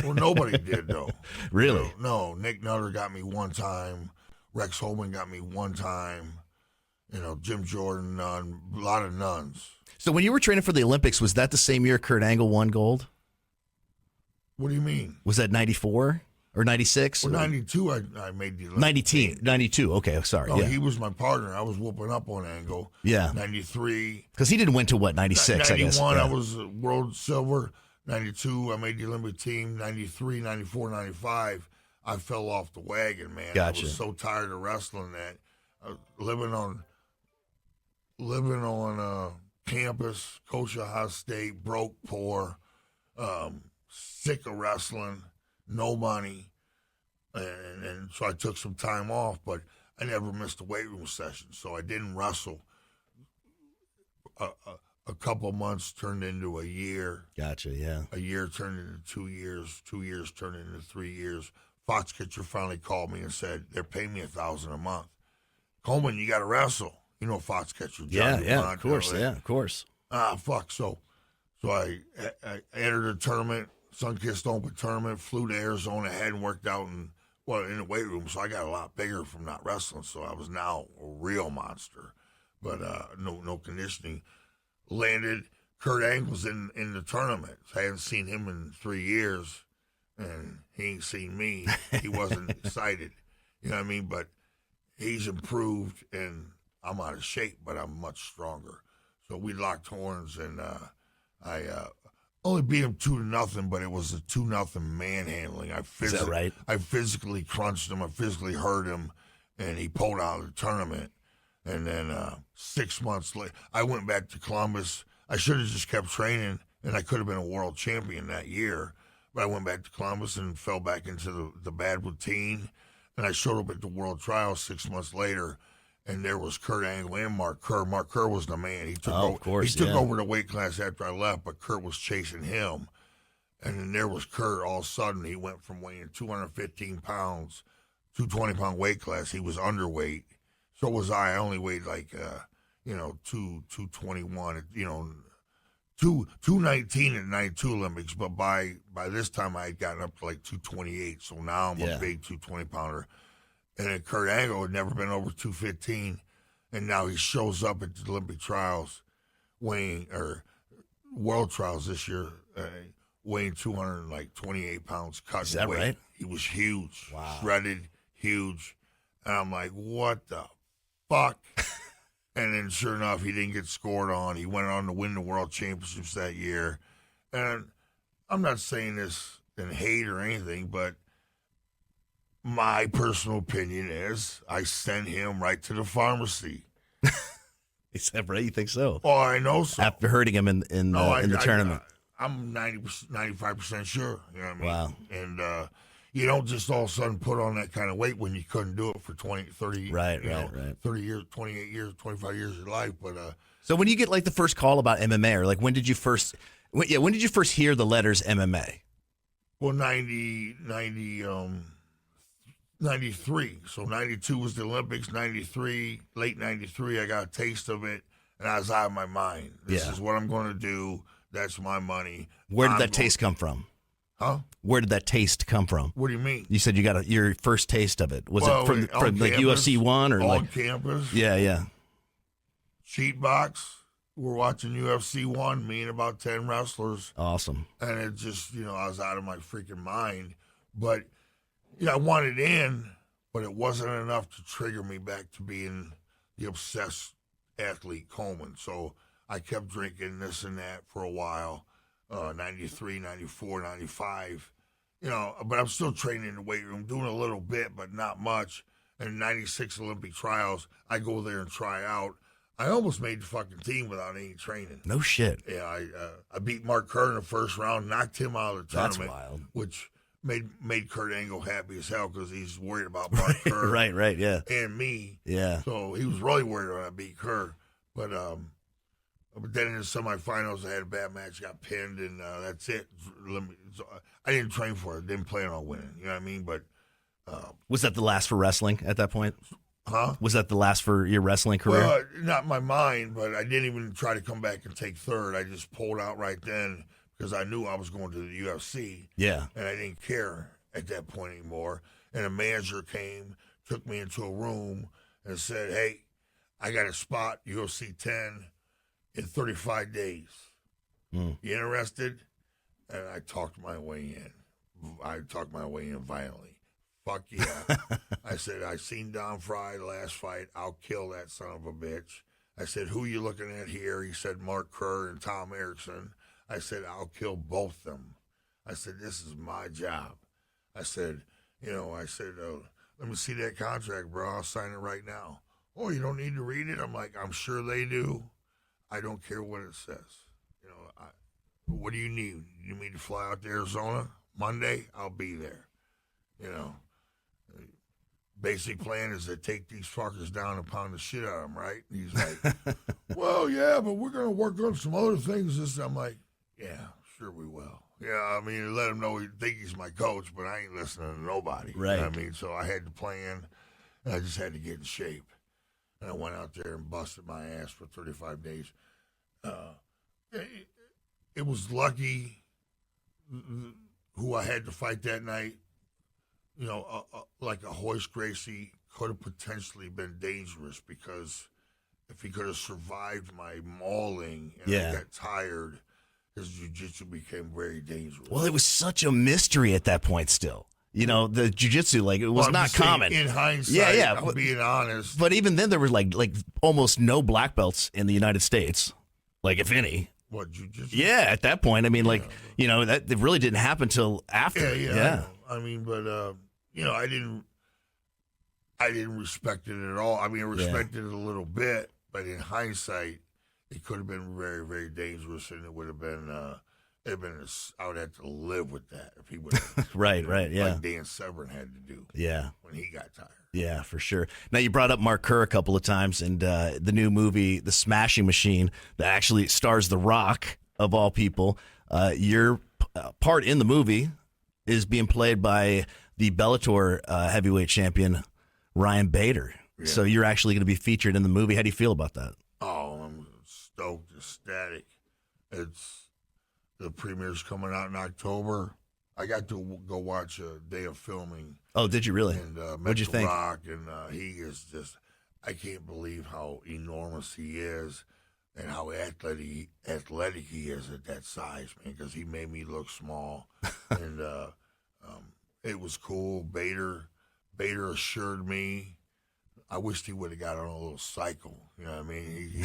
Speaker 2: Well, nobody did, though.
Speaker 1: Really?
Speaker 2: No, Nick Nutter got me one time. Rex Holman got me one time. You know, Jim Jordan, none. A lot of nuns.
Speaker 1: So when you were training for the Olympics, was that the same year Kurt Angle won gold?
Speaker 2: What do you mean?
Speaker 1: Was that 94 or 96?
Speaker 2: Well, 92 I made the Olympics.
Speaker 1: 92. Okay, sorry.
Speaker 2: No,
Speaker 1: yeah.
Speaker 2: he was my partner. I was whooping up on Angle.
Speaker 1: Yeah.
Speaker 2: 93.
Speaker 1: Because he didn't win till, 96,
Speaker 2: 91,
Speaker 1: I guess.
Speaker 2: I was world silver. 92, I made the Olympic team. 93, 94, 95, I fell off the wagon, man.
Speaker 1: Gotcha.
Speaker 2: I was so tired of wrestling that living on campus, coach at Ohio State, broke, poor, sick of wrestling, no money. And so I took some time off, but I never missed a weight room session, so I didn't wrestle. A couple months turned into a year.
Speaker 1: Gotcha, yeah.
Speaker 2: A year turned into 2 years. 2 years turned into 3 years. Foxcatcher finally called me and said, they're paying me $1,000 a month. Coleman, you got to wrestle. You know Foxcatcher.
Speaker 1: Yeah, of course, of course.
Speaker 2: Fuck. So I entered a tournament, Sunkist Open tournament, flew to Arizona, hadn't worked out in the weight room, so I got a lot bigger from not wrestling. So I was now a real monster, but no conditioning. Landed. Kurt Angle's in the tournament. I hadn't seen him in 3 years, and he ain't seen me. He wasn't excited. You know what I mean? But he's improved, and I'm out of shape, but I'm much stronger. So we locked horns, and I only beat him 2-0, but it was a 2-0 manhandling.
Speaker 1: Is that right?
Speaker 2: I physically crunched him. I physically hurt him, and he pulled out of the tournament. And then 6 months later, I went back to Columbus. I should have just kept training, and I could have been a world champion that year. But I went back to Columbus and fell back into the bad routine. And I showed up at the world trials 6 months later, and there was Kurt Angle and Mark Kerr. Mark Kerr was the man. He took over the weight class after I left, but Kurt was chasing him. And then there was Kurt. All of a sudden, he went from weighing 215 pounds, 220-pound weight class. He was underweight. So was I. I only weighed 221, 219 at 92 Olympics, but by this time I had gotten up to 228, so now I'm a big 220-pounder. And then Kurt Angle had never been over 215, and now he shows up at the Olympic trials, world trials this year, weighing 228 pounds, cutting
Speaker 1: Is that
Speaker 2: weight.
Speaker 1: right?
Speaker 2: He was huge,
Speaker 1: Wow.
Speaker 2: shredded, huge. And I'm like, what the fuck? And then sure enough, he didn't get scored on. He went on to win the world championships that year. And I'm not saying this in hate or anything, but my personal opinion is I sent him right to the pharmacy.
Speaker 1: Is that right? You think so?
Speaker 2: Oh, I know so.
Speaker 1: After hurting him in the tournament.
Speaker 2: I'm 95% sure. You know what I mean?
Speaker 1: Wow.
Speaker 2: And you don't just all of a sudden put on that kind of weight when you couldn't do it for 20, 30,
Speaker 1: Right.
Speaker 2: 30 years, 28 years, 25 years of your life. But
Speaker 1: So when you get like the first call about MMA, or like when did you first hear the letters MMA?
Speaker 2: well, 93. So 92 was the Olympics. 93, late 93, I got a taste of it, and I was out of my mind. This is what I'm going to do. That's my money.
Speaker 1: Where did that taste come from?
Speaker 2: Huh?
Speaker 1: Where did that taste come from?
Speaker 2: What do you mean?
Speaker 1: You said you got your first taste of it. Was it from like
Speaker 2: campus,
Speaker 1: UFC 1 or
Speaker 2: on
Speaker 1: like
Speaker 2: campus?
Speaker 1: Yeah.
Speaker 2: Cheat box. We're watching UFC 1, me and about 10 wrestlers.
Speaker 1: Awesome.
Speaker 2: And it just, I was out of my freaking mind. But, I wanted in, but it wasn't enough to trigger me back to being the obsessed athlete Coleman. So I kept drinking this and that for a while, 93, 94, 95. But I'm still training in the weight room, doing a little bit, but not much. And 96 Olympic trials, I go there and try out. I almost made the fucking team without any training.
Speaker 1: No shit.
Speaker 2: Yeah, I beat Mark Kerr in the first round, knocked him out of the
Speaker 1: That's
Speaker 2: tournament.
Speaker 1: wild.
Speaker 2: Which made Kurt Angle happy as hell because he's worried about Mark Kerr.
Speaker 1: Right, yeah.
Speaker 2: And me.
Speaker 1: Yeah.
Speaker 2: So he was really worried when I beat Kerr. But then in the semifinals, I had a bad match, got pinned, and that's it. I didn't train for it. Didn't plan on winning. You know what I mean? But
Speaker 1: Was that the last for wrestling at that point?
Speaker 2: huh?
Speaker 1: Was that the last for your wrestling career?
Speaker 2: Well, not in my mind, but I didn't even try to come back and take third. I just pulled out right then because I knew I was going to the UFC.
Speaker 1: Yeah.
Speaker 2: And I didn't care at that point anymore. And a manager came, took me into a room, and said, hey, I got a spot, UFC 10, in 35 days. You interested? And I talked my way in. I talked my way in violently. Fuck yeah. I said, I seen Don Fry the last fight. I'll kill that son of a bitch. I said, who you looking at here? He said, Mark Kerr and Tom Erickson. I said, I'll kill both them. I said, this is my job. I said, let me see that contract, bro. I'll sign it right now. Oh, you don't need to read it? I'm like, I'm sure they do. I don't care what it says. What do you need? You need me to fly out to Arizona Monday? I'll be there. Basic plan is to take these fuckers down and pound the shit out of them, right? And he's like, well, yeah, but we're going to work on some other things. I'm like, yeah, sure we will. Yeah, I mean, let him know he think he's my coach, but I ain't listening to nobody.
Speaker 1: Right.
Speaker 2: You know what I mean? So I had the plan, and I just had to get in shape. And I went out there and busted my ass for 35 days. It was lucky who I had to fight that night. Like a Hoist Gracie could have potentially been dangerous because if he could have survived my mauling and I got tired, his jiu-jitsu became very dangerous.
Speaker 1: Well, it was such a mystery at that point still. The jiu-jitsu, like, it was
Speaker 2: I'm
Speaker 1: not
Speaker 2: just saying,
Speaker 1: common.
Speaker 2: In hindsight,
Speaker 1: yeah.
Speaker 2: I'm being honest.
Speaker 1: But even then, there were like almost no black belts in the United States, like if any.
Speaker 2: What, jiu-jitsu?
Speaker 1: Yeah, at that point, I mean, that it really didn't happen till after.
Speaker 2: Yeah. I mean, but I didn't respect it at all. I mean, I respected it a little bit, but in hindsight, it could have been very, very dangerous, and it would have been. I would have to live with that if he would.
Speaker 1: Right, yeah.
Speaker 2: Like Dan Severn had to do.
Speaker 1: Yeah.
Speaker 2: When he got tired.
Speaker 1: Yeah, for sure. Now, you brought up Mark Kerr a couple of times, and the new movie, The Smashing Machine, that actually stars The Rock, of all people. Your part in the movie is being played by the Bellator heavyweight champion, Ryan Bader. Yeah. So you're actually going to be featured in the movie. How do you feel about that?
Speaker 2: Oh, I'm stoked, ecstatic. The premiere's coming out in October. I got to go watch a day of filming.
Speaker 1: Oh, did you really?
Speaker 2: And
Speaker 1: what'd you think?
Speaker 2: Rock, and he is just, I can't believe how enormous he is. and how athletic he is at that size, man, because he made me look small. And it was cool. Bader assured me. I wished he would have got on a little cycle. You know what I mean? He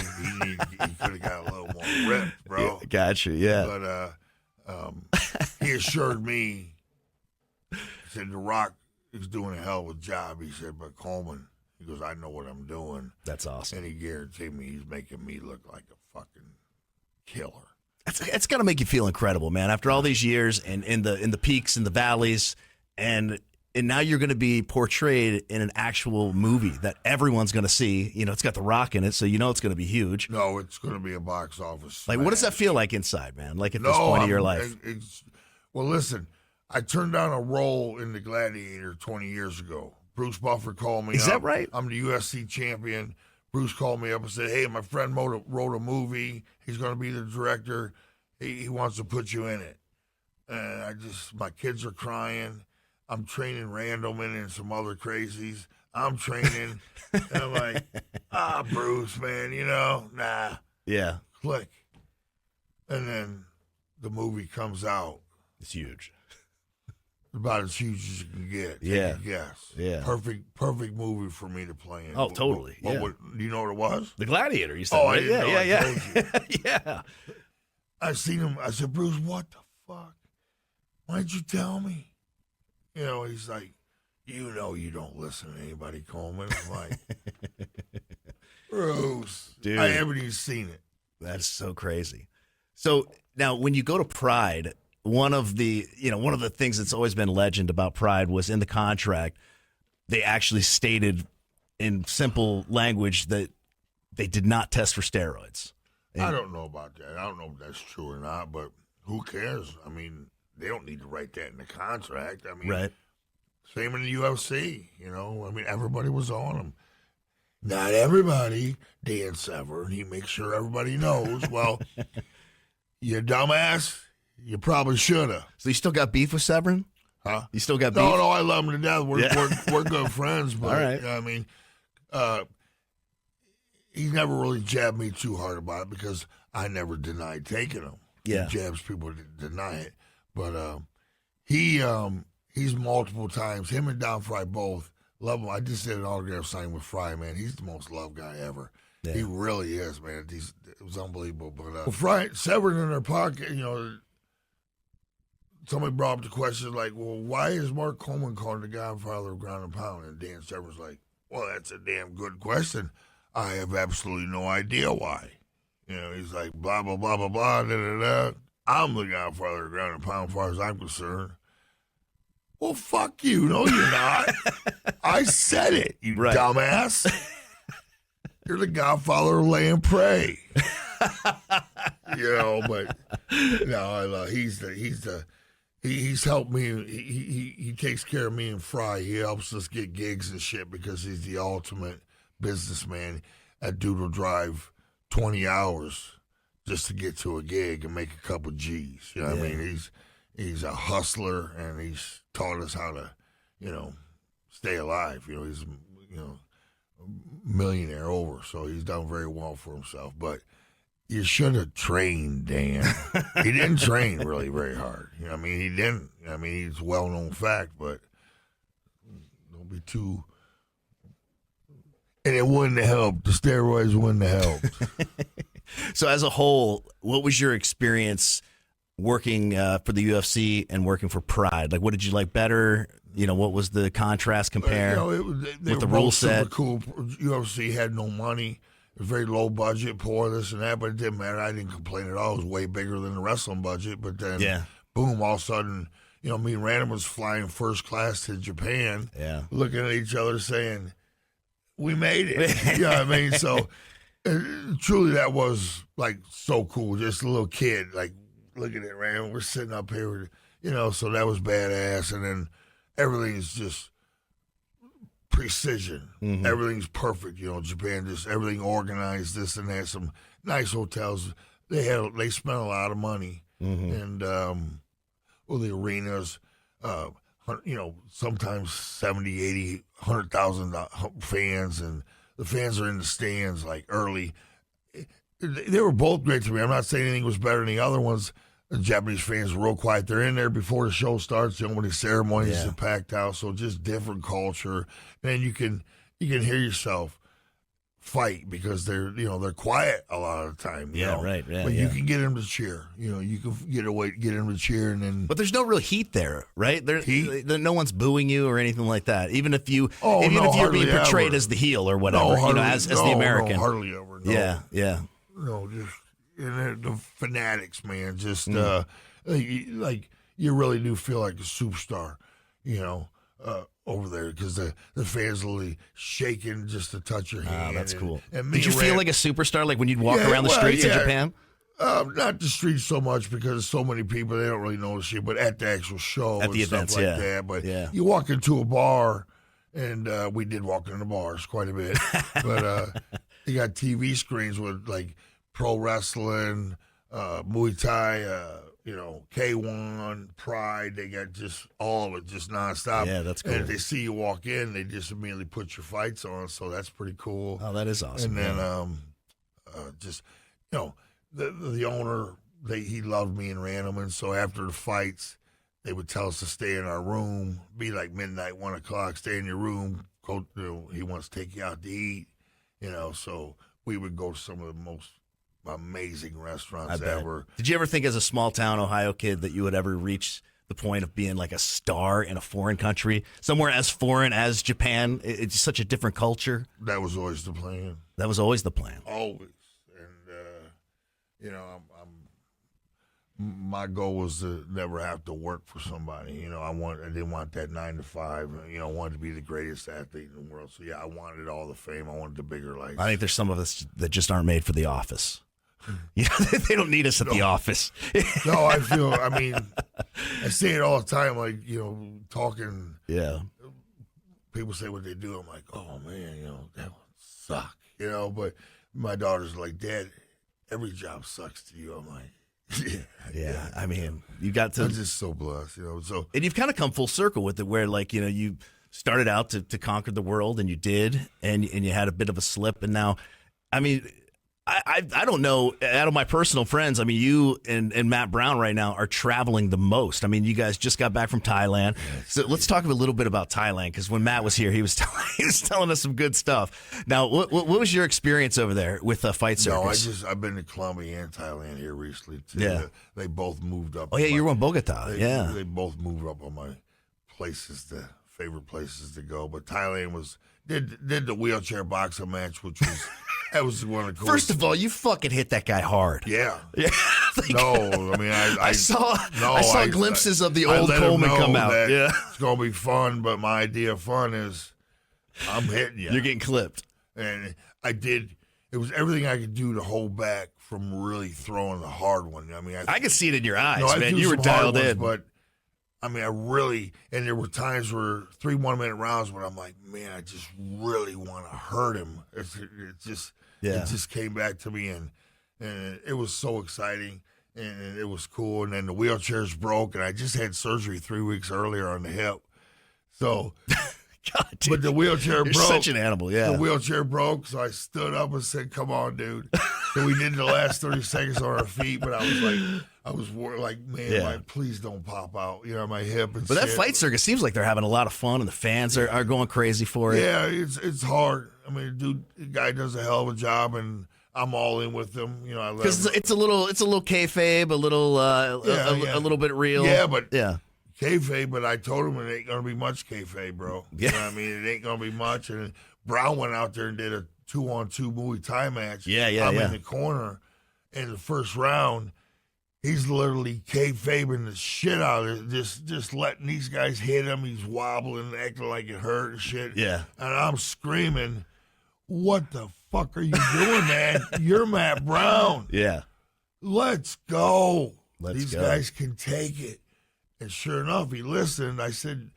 Speaker 2: could have got a little more ripped, bro.
Speaker 1: Yeah, gotcha, yeah.
Speaker 2: But he assured me, he said, The Rock is doing a hell of a job. He said, but Coleman, he goes, I know what I'm doing.
Speaker 1: That's awesome.
Speaker 2: And he guaranteed me he's making me look like a fucking killer.
Speaker 1: It's got to make you feel incredible, man. After all these years and in the peaks and the valleys, and now you're going to be portrayed in an actual movie that everyone's going to see. You know, it's got The Rock in it, so you know it's going to be huge.
Speaker 2: No, it's going to be a box office
Speaker 1: Like,
Speaker 2: smash.
Speaker 1: what does that feel like inside, man? Like at this point of your life?
Speaker 2: Well, listen, I turned down a role in The Gladiator 20 years ago. Bruce Buffer called me up.
Speaker 1: Is that right?
Speaker 2: I'm the UFC champion. Bruce called me up and said, hey, my friend wrote a movie. He's going to be the director. He wants to put you in it. And my kids are crying. I'm training Randleman and some other crazies. I'm training. And I'm like, Bruce, man, nah.
Speaker 1: Yeah.
Speaker 2: Click. And then the movie comes out.
Speaker 1: It's huge.
Speaker 2: About as huge as you can get.
Speaker 1: Yeah.
Speaker 2: Take a guess.
Speaker 1: Yeah.
Speaker 2: Perfect movie for me to play in.
Speaker 1: Oh, totally.
Speaker 2: Do you know what it was?
Speaker 1: The Gladiator, you said.
Speaker 2: Oh,
Speaker 1: right?
Speaker 2: I didn't know. I
Speaker 1: yeah.
Speaker 2: told you.
Speaker 1: Yeah.
Speaker 2: I seen him. I said, Bruce, what the fuck? Why didn't you tell me? He's like, you don't listen to anybody, Coleman. I'm like, Bruce,
Speaker 1: dude,
Speaker 2: I haven't even seen it.
Speaker 1: That's so crazy. So now when you go to Pride, one of the things that's always been legend about Pride was in the contract, they actually stated in simple language that they did not test for steroids.
Speaker 2: I don't know about that. I don't know if that's true or not, but who cares? I mean, they don't need to write that in the contract. I mean,
Speaker 1: right.
Speaker 2: Same in the UFC, I mean, everybody was on them. Not everybody. Dan Severn, he makes sure everybody knows. Well, you dumbass, you probably should have.
Speaker 1: So you still got beef with Severn?
Speaker 2: Huh?
Speaker 1: You still got beef?
Speaker 2: No, I love him to death. We're good friends, but
Speaker 1: all right.
Speaker 2: I mean, he never really jabbed me too hard about it because I never denied taking him.
Speaker 1: Yeah.
Speaker 2: He jabs people to deny it. But he's multiple times, him and Don Fry both, love him. I just did an autograph signing with Fry, man. He's the most loved guy ever. Yeah. He really is, man. It was unbelievable. But Fry, Severn in their pocket, somebody brought up the question like, well, why is Mark Coleman called the Godfather of Ground and Pound? And Dan Severn's like, well, that's a damn good question. I have absolutely no idea why. He's like, blah, blah, blah, blah, blah, da, da, da. I'm the Godfather of Ground and Pound as far as I'm concerned. Well, fuck you. No, you're not. I said it, you dumbass. You're the Godfather of Lay and Pray. But no, I love. He's helped me. He takes care of me and Fry. He helps us get gigs and shit because he's the ultimate businessman. That dude will drive 20 hours just to get to a gig and make a couple G's. You know what I mean? He's a hustler, and he's taught us how to, stay alive. He's, a millionaire over, so he's done very well for himself. But you should have trained Dan. He didn't train really very hard. He didn't. He's a well-known fact, but don't be too. And it wouldn't have helped. The steroids wouldn't have helped.
Speaker 1: So as a whole, what was your experience working for the UFC and working for Pride? Like, what did you like better? What was the contrast compare
Speaker 2: they
Speaker 1: with the
Speaker 2: were
Speaker 1: rule
Speaker 2: both
Speaker 1: set?
Speaker 2: Super cool. UFC had no money. It was very low budget, poor, this and that, but it didn't matter. I didn't complain at all. It was way bigger than the wrestling budget. But then, boom, all of a sudden, me and Random was flying first class to Japan, looking at each other saying, we made it. You know what I mean? So truly that was like so cool. Just a little kid, like looking at Random. We're sitting up here, so that was badass. And then everything's just precision. Mm-hmm. Everything's perfect. Japan, just everything organized, this and that. Some nice hotels. They spent a lot of money. Mm-hmm. And the arenas, sometimes 70, 80, 100,000 fans, and the fans are in the stands like early. They were both great to me. I'm not saying anything was better than the other ones. The Japanese fans were real quiet. They're in there before the show starts. The opening ceremony is a packed house, so just different culture. And you can hear yourself fight because they're quiet a lot of the time. You know?
Speaker 1: Right. Yeah,
Speaker 2: but you can get them to cheer. You can get them to cheer, and then.
Speaker 1: But there's no real heat there, right? No one's booing you or anything like that. Even if you're being portrayed as the heel or whatever, as the American.
Speaker 2: No, hardly ever. No.
Speaker 1: Yeah.
Speaker 2: No, just the fanatics, man. Just like you really do feel like a superstar, over there because the fans literally shaking just to touch your hand.
Speaker 1: That's cool.
Speaker 2: And
Speaker 1: did you feel like a superstar, like when you'd walk around the streets of Japan?
Speaker 2: Not the streets so much because so many people, they don't really notice you, but at the actual show
Speaker 1: at the
Speaker 2: stuff
Speaker 1: events,
Speaker 2: like that. But you walk into a bar, and we did walk into bars quite a bit, but they got TV screens with like pro wrestling, Muay Thai, K1, Pride. They got just all of it, just nonstop.
Speaker 1: Yeah, that's cool.
Speaker 2: And if they see you walk in, they just immediately put your fights on. So that's pretty cool.
Speaker 1: Oh, that is awesome.
Speaker 2: And then the owner, he loved me and Randleman. So after the fights, they would tell us to stay in our room, be like midnight, 1 o'clock, stay in your room. Go, he wants to take you out to eat, So we would go to some of the most amazing restaurants ever.
Speaker 1: Did you ever think as a small town Ohio kid that you would ever reach the point of being like a star in a foreign country, somewhere as foreign as Japan? It's such a different culture.
Speaker 2: That was always the plan.
Speaker 1: That was always the plan.
Speaker 2: Always. And, my goal was to never have to work for somebody. I didn't want that 9 to 5. I wanted to be the greatest athlete in the world. So, I wanted all the fame. I wanted the bigger lights.
Speaker 1: I think there's some of us that just aren't made for the office. They don't need us at the office.
Speaker 2: No, I say it all the time, like, talking.
Speaker 1: Yeah.
Speaker 2: People say what they do. I'm like, oh, man, that would suck. But my daughter's like, Dad, every job sucks to you. I'm like, yeah.
Speaker 1: I mean, you got to.
Speaker 2: I'm just so blessed, So,
Speaker 1: and you've kind of come full circle with it, where like you started out to conquer the world, and you did, and you had a bit of a slip, and now, I mean, I don't know, out of my personal friends, I mean, you and Matt Brown right now are traveling the most. I mean, you guys just got back from Thailand. So let's talk a little bit about Thailand, because when Matt was here, he was telling us some good stuff. Now, what was your experience over there with Fight Circus?
Speaker 2: I've been to Colombia and Thailand here recently, too.
Speaker 1: Yeah.
Speaker 2: They both moved up.
Speaker 1: Oh, yeah, you were in Bogota.
Speaker 2: They both moved up on my favorite places to go. But Thailand did the wheelchair boxing match, which was... That was one of the coolest.
Speaker 1: First of all, you fucking hit that guy hard.
Speaker 2: Yeah.
Speaker 1: Like,
Speaker 2: no, I mean, I
Speaker 1: saw glimpses of the old Coleman come out. Yeah.
Speaker 2: It's going to be fun, but my idea of fun is I'm hitting you.
Speaker 1: You're getting clipped.
Speaker 2: And it was everything I could do to hold back from really throwing the hard one. I mean,
Speaker 1: I could see it in your eyes, man. You were dialed in.
Speaker 2: But I mean, and there were times where 3 1-minute rounds when I'm like, man, I just really want to hurt him. It just came back to me, and it was so exciting, and it was cool. And then the wheelchairs broke, and I just had surgery 3 weeks earlier on the hip. So,
Speaker 1: God, dude,
Speaker 2: but the wheelchair broke.
Speaker 1: Such an animal, yeah.
Speaker 2: The wheelchair broke, so I stood up and said, "Come on, dude." So we did the last 30 seconds on our feet, but I was like, man, please don't pop out, my hip and.
Speaker 1: But that Fight Circus seems like they're having a lot of fun, and the fans are going crazy for it.
Speaker 2: Yeah, it's hard. I mean, the guy does a hell of a job, and I'm all in with him.
Speaker 1: Because it's a little kayfabe, a little bit real.
Speaker 2: Yeah, but kayfabe. But I told him it ain't gonna be much kayfabe, bro.
Speaker 1: Yeah.
Speaker 2: You know what I mean, it ain't gonna be much. And Brown went out there and did a 2-on-2 Muay Thai match. I'm in the corner in the first round. He's literally kayfabing the shit out of it, just letting these guys hit him. He's wobbling, acting like it hurt and shit.
Speaker 1: Yeah.
Speaker 2: And I'm screaming, what the fuck are you doing, man? You're Matt Brown.
Speaker 1: Yeah.
Speaker 2: Let's go.
Speaker 1: These
Speaker 2: guys can take it. And sure enough, he listened. I said,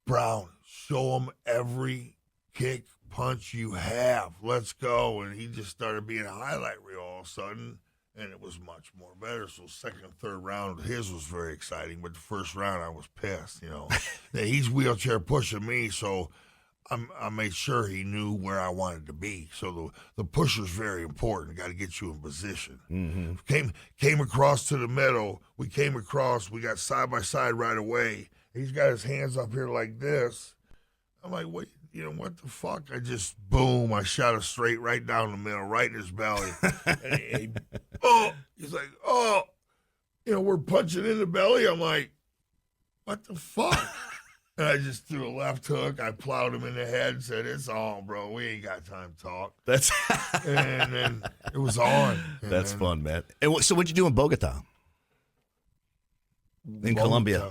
Speaker 2: Brown, show him every kick, punch you have. Let's go. And he just started being a highlight reel all of a sudden. And it was much more better. So second and third round, his was very exciting. But the first round, I was pissed, that he's wheelchair pushing me. So I made sure he knew where I wanted to be. So the pusher's very important. Got to get you in position. Mm-hmm. Came across to the middle. We came across. We got side by side right away. He's got his hands up here like this. I'm like, what? You know, what the fuck? I just, boom, I shot it straight right down the middle, right in his belly. And he's like, oh, you know, we're punching in the belly. I'm like, what the fuck? And I just threw a left hook. I plowed him in the head and said, it's on, bro. We ain't got time to talk.
Speaker 1: That's
Speaker 2: and then it was on.
Speaker 1: That's fun, man. And so what'd you do in Bogota? In Colombia?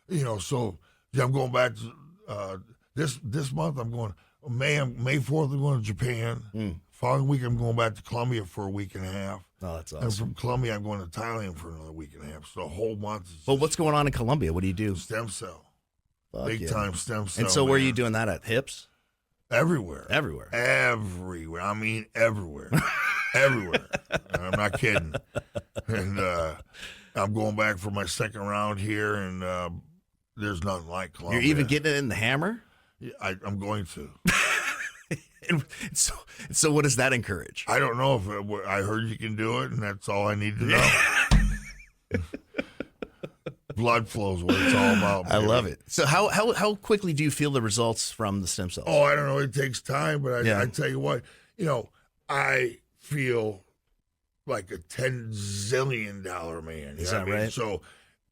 Speaker 2: You know, so yeah, I'm going back to this month. I'm going May 4th. I'm going to Japan. Following week, I'm going back to Colombia for a week and a half.
Speaker 1: Oh, that's awesome.
Speaker 2: And from Colombia, I'm going to Thailand for another week and a half. So the whole month is
Speaker 1: Well, what's going on in Colombia? What do you do?
Speaker 2: stem cell.
Speaker 1: Fuck
Speaker 2: Big
Speaker 1: yeah.
Speaker 2: time stem cell.
Speaker 1: And so where are
Speaker 2: man.
Speaker 1: you doing that at? Hips?
Speaker 2: Everywhere.
Speaker 1: Everywhere.
Speaker 2: Everywhere. I mean, everywhere. Everywhere. I'm not kidding. And I'm going back for my second round here, and there's nothing like Colombia.
Speaker 1: You're even getting it in the hammer?
Speaker 2: Yeah, I'm going to.
Speaker 1: And so what does that encourage?
Speaker 2: I don't know if I heard you can do it, and that's all I need to know. Blood flows what it's all about.
Speaker 1: I
Speaker 2: baby.
Speaker 1: love it. So how quickly do you feel the results from the stem cells?
Speaker 2: Oh, I don't know. It takes time, but
Speaker 1: Yeah.
Speaker 2: I tell you what, you know, I feel like a $10 zillion man. You
Speaker 1: Is
Speaker 2: know
Speaker 1: that
Speaker 2: what I mean?
Speaker 1: right?
Speaker 2: So,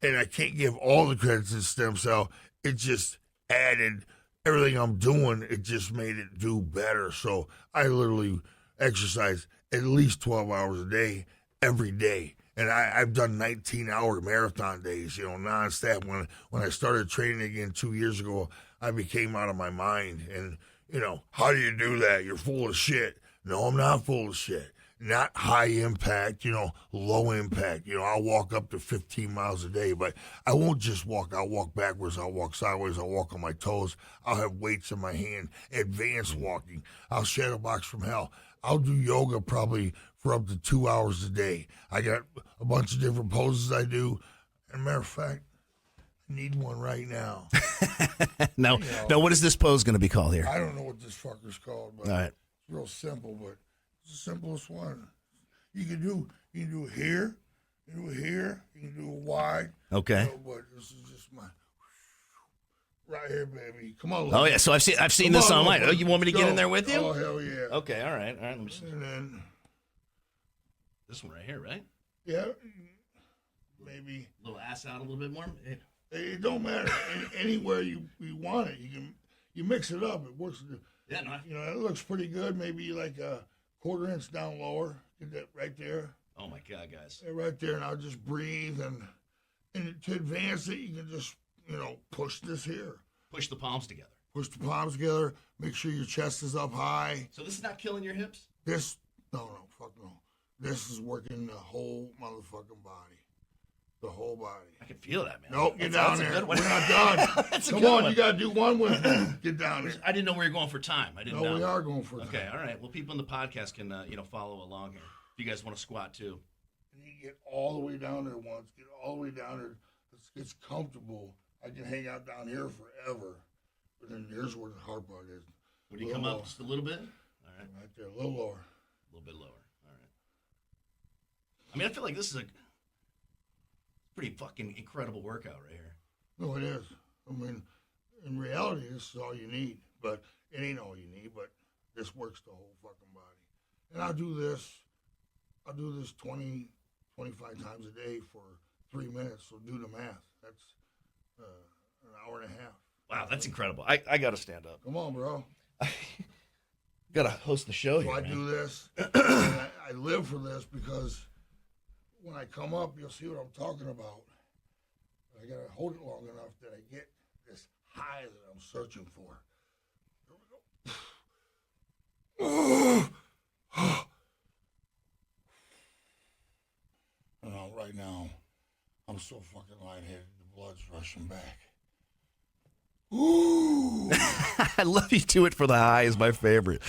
Speaker 2: and I can't give all the credit to stem cell. It just added everything I'm doing. It just made it do better. So I literally exercise at least 12 hours a day, every day. And I've done 19-hour marathon days, you know, nonstop. When I started training again 2 years ago, I became out of my mind. And, you know, how do you do that? You're full of shit. No, I'm not full of shit. Not high impact, you know, low impact. You know, I'll walk up to 15 miles a day, but I won't just walk. I'll walk backwards. I'll walk sideways. I'll walk on my toes. I'll have weights in my hand, advanced walking. I'll shadow box from hell. I'll do yoga probably for up to 2 hours a day. I got a bunch of different poses I do. And matter of fact, I need one right now.
Speaker 1: Now, what is this pose going to be called here?
Speaker 2: I don't know what this fucker's called, but
Speaker 1: All right.
Speaker 2: it's real simple, but it's the simplest one. You can do it here, you can do it here, you can do it wide.
Speaker 1: Okay.
Speaker 2: You know, but this is just my right here, baby. Come on.
Speaker 1: Oh yeah, so I've seen this online. Oh, you want me to get in there with you?
Speaker 2: Oh hell yeah.
Speaker 1: Okay, all right. Let me see.
Speaker 2: And then
Speaker 1: This one right here, right?
Speaker 2: yeah, maybe
Speaker 1: A little ass out a little bit more.
Speaker 2: it don't matter. Anywhere you want it, you mix it up. It works.
Speaker 1: Yeah, no.
Speaker 2: You know, it looks pretty good. Maybe like a quarter inch down lower. Get that right there.
Speaker 1: Oh my God, guys.
Speaker 2: Yeah, right there, and I'll just breathe, and to advance it, you can just, you know, push this here.
Speaker 1: Push the palms together.
Speaker 2: Push the palms together. Make sure your chest is up high.
Speaker 1: So this is not killing your hips?
Speaker 2: No, fuck no. This is working the whole motherfucking body. The whole body.
Speaker 1: I can feel that, man.
Speaker 2: Nope, get down there. We're
Speaker 1: We're
Speaker 2: not done.
Speaker 1: That's a
Speaker 2: Come
Speaker 1: good
Speaker 2: on,
Speaker 1: one.
Speaker 2: you got to do one with me. Get down there.
Speaker 1: I didn't know we were going for time. I didn't
Speaker 2: No,
Speaker 1: know.
Speaker 2: we are going for
Speaker 1: Okay,
Speaker 2: that.
Speaker 1: all right. Well, people in the podcast can follow along here. If you guys want to squat too.
Speaker 2: And you get all the way down there once. Get all the way down there. It's comfortable. I can hang out down here forever. But then here's where the hard part is.
Speaker 1: Would you come up just a little bit? All right.
Speaker 2: Right there, a little lower.
Speaker 1: A little bit lower. All right. I mean, I feel like this is a pretty fucking incredible workout right here.
Speaker 2: No, it is. I mean, in reality, this is all you need. But it ain't all you need. But this works the whole fucking body. And I'll do this 20, 25 times a day for 3 minutes. So do the math. That's an hour and a half.
Speaker 1: Wow, that's incredible. I got to stand up.
Speaker 2: Come on, bro.
Speaker 1: Got to host the show
Speaker 2: So
Speaker 1: here,
Speaker 2: I
Speaker 1: man.
Speaker 2: do this. And I live for this because when I come up, you'll see what I'm talking about. I got to hold it long enough that I get this high that I'm searching for. Here we go. Right now, I'm so fucking lightheaded. The blood's rushing back. Ooh.
Speaker 1: I love you do it for the high is my favorite.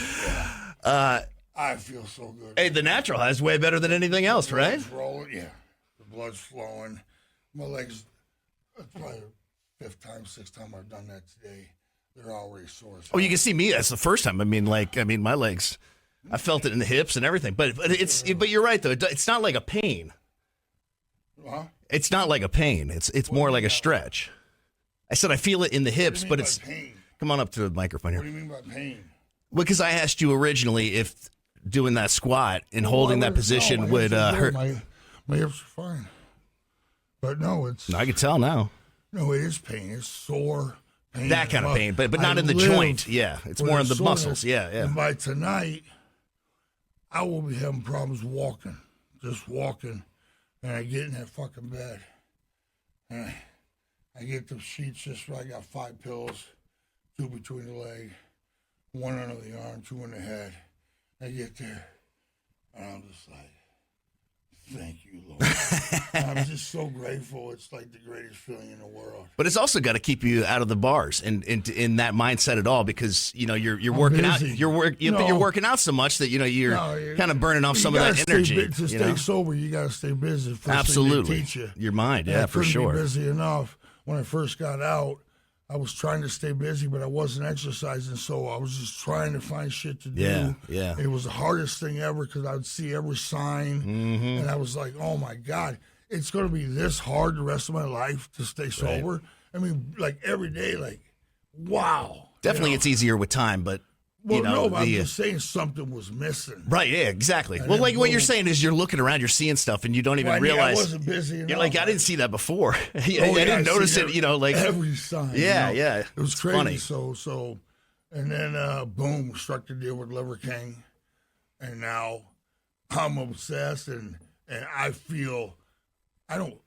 Speaker 2: I feel so good.
Speaker 1: Hey, the natural high is way better than anything else, right?
Speaker 2: Blood's rolling, yeah. The blood's flowing. My legs, that's probably the 5th time, 6th time I've done that today. They're already sore.
Speaker 1: Oh, you can see me. That's the first time. I mean, my legs. I felt it in the hips and everything. But but you're right though. It's not like a pain.
Speaker 2: Huh?
Speaker 1: It's not like a pain. It's more like a stretch. I said I feel it in the hips, but it's.
Speaker 2: Pain?
Speaker 1: Come on up to the microphone here.
Speaker 2: What do you mean by pain?
Speaker 1: Because I asked you originally if doing that squat and holding that position would hurt.
Speaker 2: My hips are fine. But no, it's.
Speaker 1: I can tell now.
Speaker 2: No, it is pain. It's sore pain.
Speaker 1: That kind of pain, but not in the joint. Yeah, it's more in the muscles. Yeah.
Speaker 2: And by tonight, I will be having problems walking. Just walking. And I get in that fucking bed. And I get the sheets just right. I got 5 pillows. 2 between the leg, 1 under the arm, 2 in the head. I get there, and I'm just like, thank you, Lord. I'm just so grateful. It's like the greatest feeling in the world.
Speaker 1: But it's also got to keep you out of the bars and in that mindset at all, because you're working
Speaker 2: busy.
Speaker 1: out. You're working out so much that you're kind of burning off some of that energy.
Speaker 2: To stay sober, you got to stay busy. First
Speaker 1: Absolutely,
Speaker 2: thing they teach you.
Speaker 1: Your mind,
Speaker 2: and
Speaker 1: for sure.
Speaker 2: Be busy enough. When I first got out, I was trying to stay busy, but I wasn't exercising, so I was just trying to find shit to do.
Speaker 1: Yeah.
Speaker 2: It was the hardest thing ever because I would see every sign, and I was like, oh, my God, it's going to be this hard the rest of my life to stay sober? Right. I mean, like, every day, like, wow.
Speaker 1: Definitely it's easier with time, but,
Speaker 2: I'm just saying something was missing.
Speaker 1: Right, yeah, exactly.
Speaker 2: And
Speaker 1: well, like what you're saying is you're looking around, you're seeing stuff, and you don't even realize.
Speaker 2: I wasn't busy enough.
Speaker 1: You're like, I didn't see that before. I didn't notice it, like.
Speaker 2: Every sign.
Speaker 1: Yeah.
Speaker 2: It was crazy.
Speaker 1: Funny.
Speaker 2: So, and then, boom, struck the deal with Liver King. And now I'm obsessed, and I feel, I'm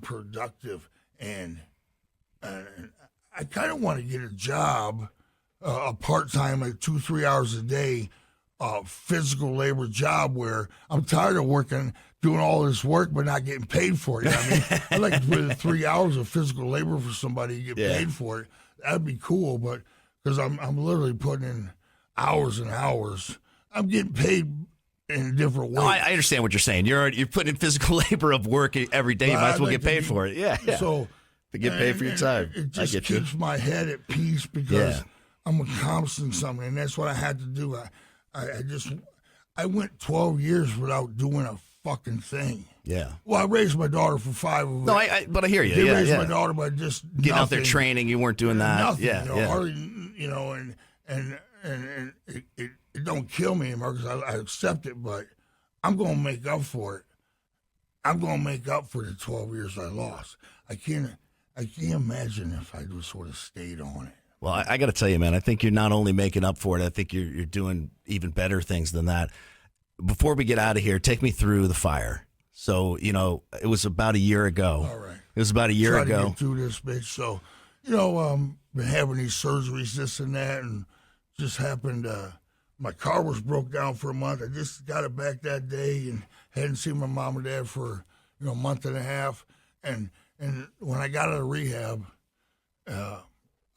Speaker 2: productive, and I kind of want to get a job. A part-time, like 2-3 hours a day, physical labor job where I'm tired of working, doing all this work, but not getting paid for it. You know what I mean? I'd like to put 3 hours of physical labor for somebody to get paid for it. That'd be cool, but because I'm literally putting in hours and hours, I'm getting paid in a different way.
Speaker 1: No, I understand what you're saying. You're putting in physical labber of work every day. You might as well get paid for it. Yeah.
Speaker 2: So
Speaker 1: to get paid for your time.
Speaker 2: It just keeps my head at peace because.
Speaker 1: Yeah.
Speaker 2: I'm accomplishing something, and that's what I had to do. I went 12 years without doing a fucking thing.
Speaker 1: Yeah.
Speaker 2: Well, I raised my daughter for 5 of them.
Speaker 1: No, but I hear you.
Speaker 2: I raised my daughter by just
Speaker 1: getting
Speaker 2: nothing.
Speaker 1: out there training. You weren't doing that.
Speaker 2: Nothing,
Speaker 1: Yeah.
Speaker 2: And it don't kill me anymore because I accept it, but I'm going to make up for it. I'm going to make up for the 12 years I lost. I can't imagine if I just sort of stayed on it.
Speaker 1: Well, I got to tell you, man, I think you're not only making up for it, I think you're doing even better things than that. Before we get out of here, take me through the fire. So, it was about a year ago.
Speaker 2: All right.
Speaker 1: It was about a year ago.
Speaker 2: To get through this, bitch. So, been having these surgeries, this and that, and just happened, my car was broke down for a month. I just got it back that day and hadn't seen my mom and dad for, a month and a half. And when I got out of rehab,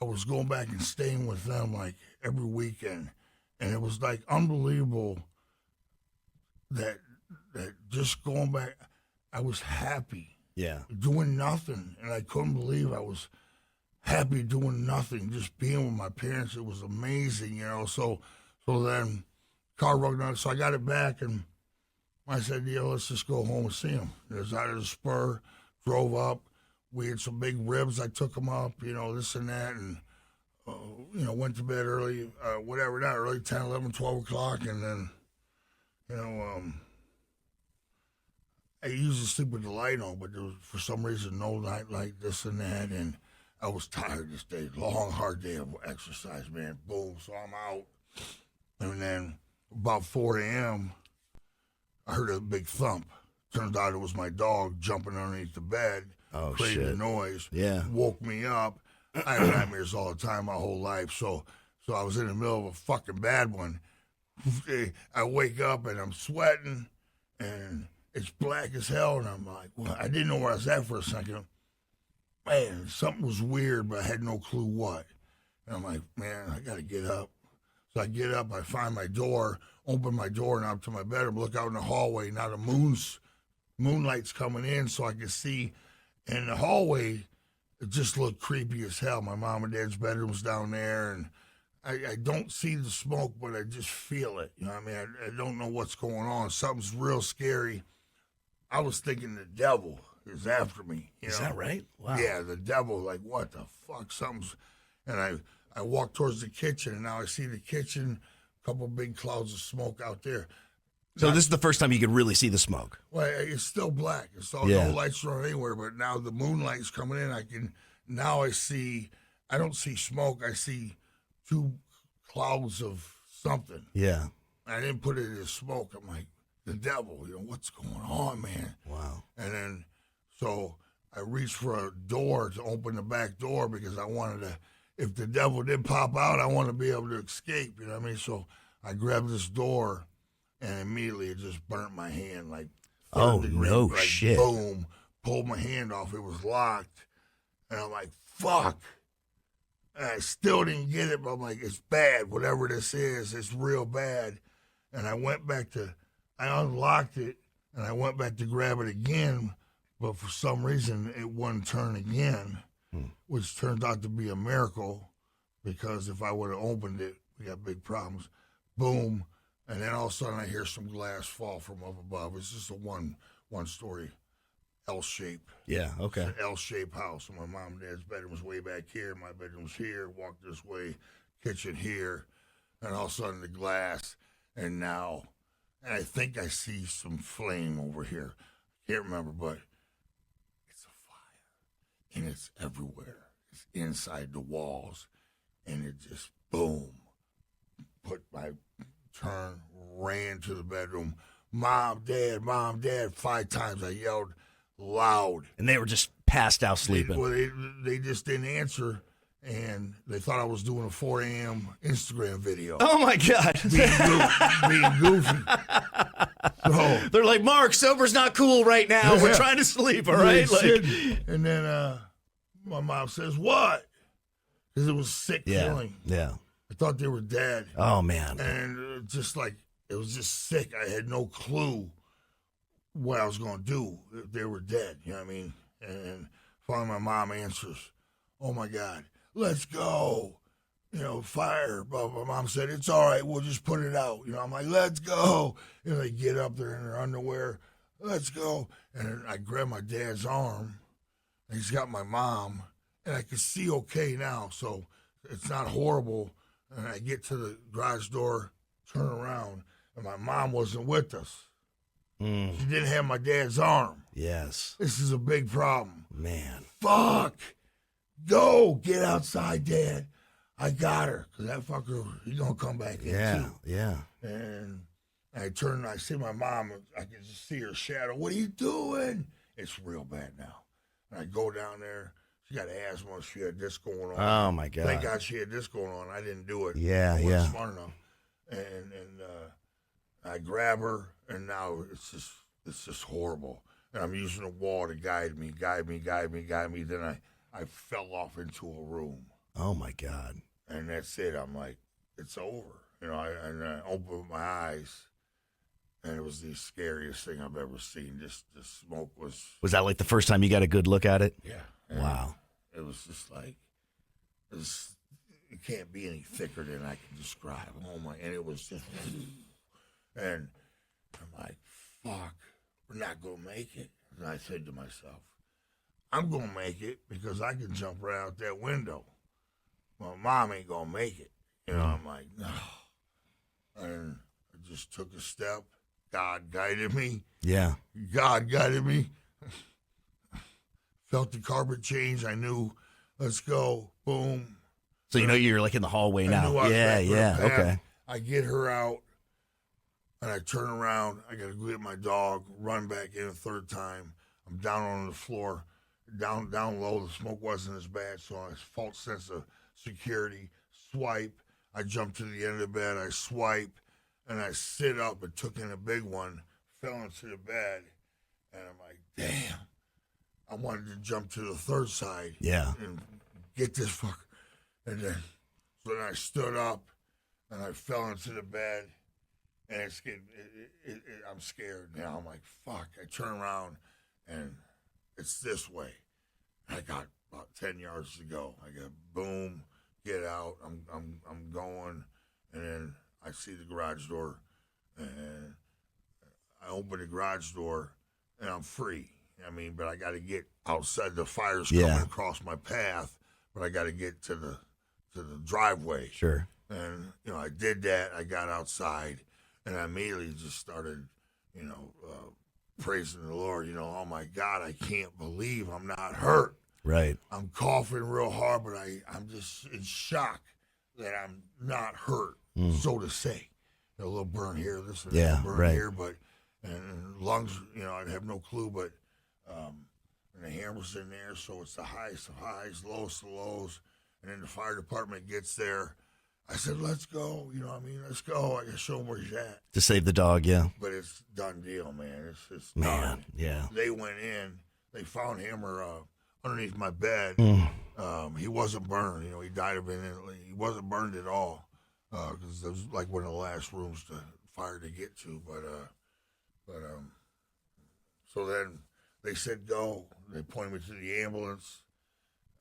Speaker 2: I was going back and staying with them like every weekend, and it was like unbelievable that just going back, I was happy.
Speaker 1: Yeah.
Speaker 2: Doing nothing, and I couldn't believe I was happy doing nothing, just being with my parents. It was amazing, So then car broke down, so I got it back, and I said, let's just go home and see him. It was out of the spur, drove up. We had some big ribs. I took them up, this and that, and, went to bed early, not early, 10, 11, 12 o'clock, and then, I usually sleep with the light on, but there was, for some reason, no night light, this and that, and I was tired this day. Long, hard day of exercise, man. Boom, so I'm out. And then about 4 a.m., I heard a big thump. Turns out it was my dog jumping underneath the bed.
Speaker 1: Oh,
Speaker 2: created
Speaker 1: shit.
Speaker 2: a noise.
Speaker 1: Yeah.
Speaker 2: Woke me up. I have nightmares all the time my whole life. So I was in the middle of a fucking bad one. I wake up and I'm sweating and it's black as hell. And I'm like, well, I didn't know where I was at for a second. Man, something was weird, but I had no clue what. And I'm like, man, I got to get up. So I get up, I find my door, open my door, and up to my bedroom, look out in the hallway. Now the moonlight's coming in so I can see. In the hallway, it just looked creepy as hell. My mom and dad's bedroom's down there, and I don't see the smoke, but I just feel it. You know what I mean? I don't know what's going on. Something's real scary. I was thinking the devil is after me. You
Speaker 1: Is
Speaker 2: know?
Speaker 1: that right? Wow.
Speaker 2: Yeah, the devil, like, what the fuck? Something's... And I walk towards the kitchen, and now I see the kitchen, a couple big clouds of smoke out there.
Speaker 1: So this is the first time you could really see the smoke.
Speaker 2: Well, it's still black. It's all no lights are on anywhere, but now the moonlight's coming in. Now I see... I don't see smoke. I see 2 clouds of something.
Speaker 1: Yeah.
Speaker 2: I didn't put it in smoke. I'm like, the devil, what's going on, man?
Speaker 1: Wow.
Speaker 2: And then, so I reached for a door to open the back door because I wanted to, if the devil did pop out, I want to be able to escape, you know what I mean? So I grabbed this door, and immediately it just burnt my hand, like,
Speaker 1: Oh,
Speaker 2: degree,
Speaker 1: no
Speaker 2: like,
Speaker 1: shit.
Speaker 2: Boom, pulled my hand off. It was locked. And I'm like, fuck. And I still didn't get it, but I'm like, it's bad. Whatever this is, it's real bad. And I unlocked it, and I went back to grab it again, but for some reason, it wouldn't turn again, which turned out to be a miracle, because if I would have opened it, we got big problems. Boom. And then all of a sudden, I hear some glass fall from up above. It's just a one-story L-shape.
Speaker 1: Yeah, okay.
Speaker 2: It's an L-shaped house. And my mom and dad's bedroom was way back here. My bedroom's here. Walk this way. Kitchen here. And all of a sudden, the glass. And now, and I think I see some flame over here. Can't remember, but it's a fire. And it's everywhere. It's inside the walls. And it just, boom. Ran to the bedroom. Mom, Dad, 5 times. I yelled loud.
Speaker 1: And they were just passed out sleeping.
Speaker 2: They just didn't answer, and they thought I was doing a 4 a.m. Instagram video.
Speaker 1: Oh, my God.
Speaker 2: Being goofy. So,
Speaker 1: they're like, Mark, sober's not cool right now.
Speaker 2: Yeah.
Speaker 1: We're trying to sleep, all right?
Speaker 2: And then my mom says, what? Because it was a sick feeling.
Speaker 1: Yeah.
Speaker 2: I thought they were dead.
Speaker 1: Oh, man.
Speaker 2: And just like, it was just sick. I had no clue what I was going to do if they were dead. You know what I mean? And finally my mom answers, oh, my God, let's go. Fire. But my mom said, it's all right. We'll just put it out. I'm like, let's go. They get up there in their underwear. Let's go. And I grab my dad's arm, and he's got my mom, and I can see okay now. So it's not horrible. And I get to the garage door, turn around, and my mom wasn't with us. She didn't have my dad's arm.
Speaker 1: Yes.
Speaker 2: This is a big problem.
Speaker 1: Man.
Speaker 2: Fuck. Go. Get outside, Dad. I got her. Because that fucker, he's going to come back in, too.
Speaker 1: Yeah.
Speaker 2: And I turn, I see my mom, I can just see her shadow. What are you doing? It's real bad now. And I go down there. She got asthma. She had this going on.
Speaker 1: Oh, my God.
Speaker 2: Thank God she had this going on. I didn't do it.
Speaker 1: Yeah,
Speaker 2: I wasn't
Speaker 1: yeah.
Speaker 2: smart enough. And I grab her, and now it's just horrible. And I'm using a wall to guide me. Then I fell off into a room.
Speaker 1: Oh, my God.
Speaker 2: And that's it. I'm like, it's over. I opened my eyes, and it was the scariest thing I've ever seen. Just the smoke was...
Speaker 1: Was that like the first time you got a good look at it?
Speaker 2: Yeah.
Speaker 1: Wow.
Speaker 2: It was just like, it can't be any thicker than I can describe. Oh, my, and it was just... And I'm like, fuck, we're not going to make it. And I said to myself, I'm going to make it because I can jump right out that window. My mom ain't going to make it. I'm like, no. And I just took a step. God guided me.
Speaker 1: Yeah.
Speaker 2: God guided me. Felt the carpet change. I knew, let's go. Boom.
Speaker 1: So you're like in the hallway now. Yeah. Okay.
Speaker 2: I get her out. And I turn around, I got to go get my dog, run back in a third time. I'm down on the floor, down low. The smoke wasn't as bad, so I false sense of security. Swipe. I jump to the end of the bed. I swipe, and I sit up and took in a big one, fell into the bed, and I'm like, damn. I wanted to jump to the third side.
Speaker 1: Yeah.
Speaker 2: And get this fucker. And then I stood up, and I fell into the bed. And I'm scared now. I'm like, fuck. I turn around, and it's this way. I got about 10 yards to go. I got boom, get out. I'm going, and then I see the garage door, and I open the garage door, and I'm free. I mean, but I got to get outside. The fire's coming across my path, but I got to get to the driveway.
Speaker 1: Sure.
Speaker 2: And I did that. I got outside, and I immediately just started, praising the Lord. Oh my God, I can't believe I'm not hurt.
Speaker 1: Right.
Speaker 2: I'm coughing real hard, but I'm just in shock that I'm not hurt, so to say. A little burn here, this and that burn here, but and lungs, I'd have no clue, but and the hammer's in there, so it's the highest of highs, lowest of lows, and then the fire department gets there. I said, let's go, let's go. I can show them where he's at.
Speaker 1: To save the dog, yeah.
Speaker 2: But it's done deal, man. It's
Speaker 1: man,
Speaker 2: done.
Speaker 1: Yeah.
Speaker 2: They went in, they found Hammer underneath my bed. He wasn't burned, he died of it. He wasn't burned at all, because it was like one of the last rooms to fire to get to, but so then they said go. They pointed me to the ambulance,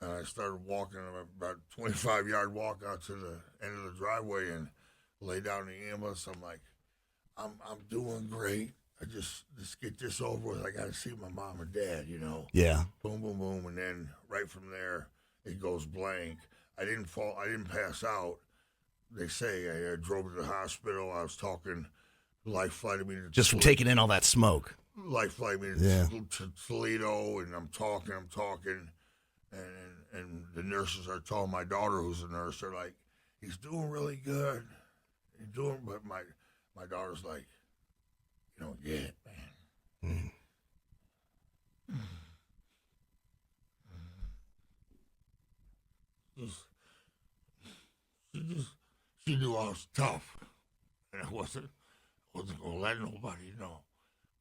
Speaker 2: and I started walking about 25-yard walk out to the end of the driveway and lay down in the ambulance. I'm like, I'm doing great. I just get this over with. I got to see my mom and dad,
Speaker 1: Yeah.
Speaker 2: Boom, boom, boom, and then right from there it goes blank. I didn't fall. I didn't pass out. They say I drove to the hospital. I was talking. Life flighted me to
Speaker 1: just from taking in all that smoke.
Speaker 2: Life flighted me to Toledo, and I'm talking, and the nurses are telling my daughter, who's a nurse, they're like, he's doing really good. He's doing, but my daughter's like, you don't get it, man. She knew I was tough, and I wasn't gonna let nobody know.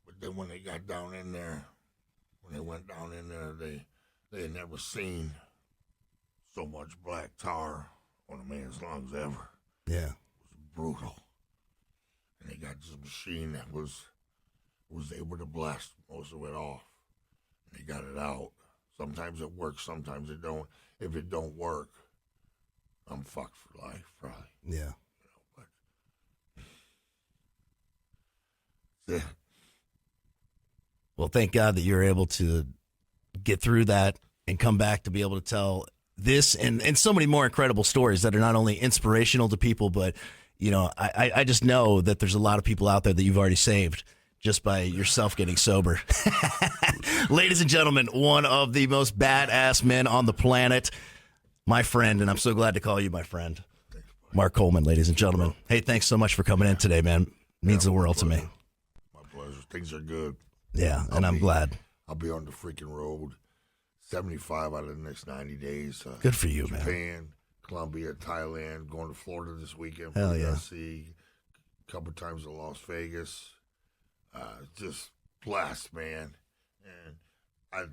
Speaker 2: But then when they got down in there, when they went down in there, they had never seen so much black tar on a man's lungs ever.
Speaker 1: Yeah.
Speaker 2: It was brutal. And they got this machine that was able to blast most of it off. And they got it out. Sometimes it works, sometimes it don't. If it don't work, I'm fucked for life, probably.
Speaker 1: Yeah.
Speaker 2: But that's it.
Speaker 1: Well, thank God that you're able to get through that and come back to be able to tell this and so many more incredible stories that are not only inspirational to people, but, I just know that there's a lot of people out there that you've already saved just by yourself getting sober. Ladies and gentlemen, one of the most badass men on the planet, my friend, and I'm so glad to call you my friend, Mark Coleman, ladies and gentlemen. Hey, thanks so much for coming in today, man. Means the world to me.
Speaker 2: My pleasure. Things are good.
Speaker 1: Yeah, and I'm glad.
Speaker 2: I'll be on the freaking road 75 out of the next 90 days.
Speaker 1: Good for you,
Speaker 2: Japan,
Speaker 1: man.
Speaker 2: Colombia, Thailand, going to Florida this weekend.
Speaker 1: Hell yeah.
Speaker 2: See, a couple times to Las Vegas. Just blessed, man. And I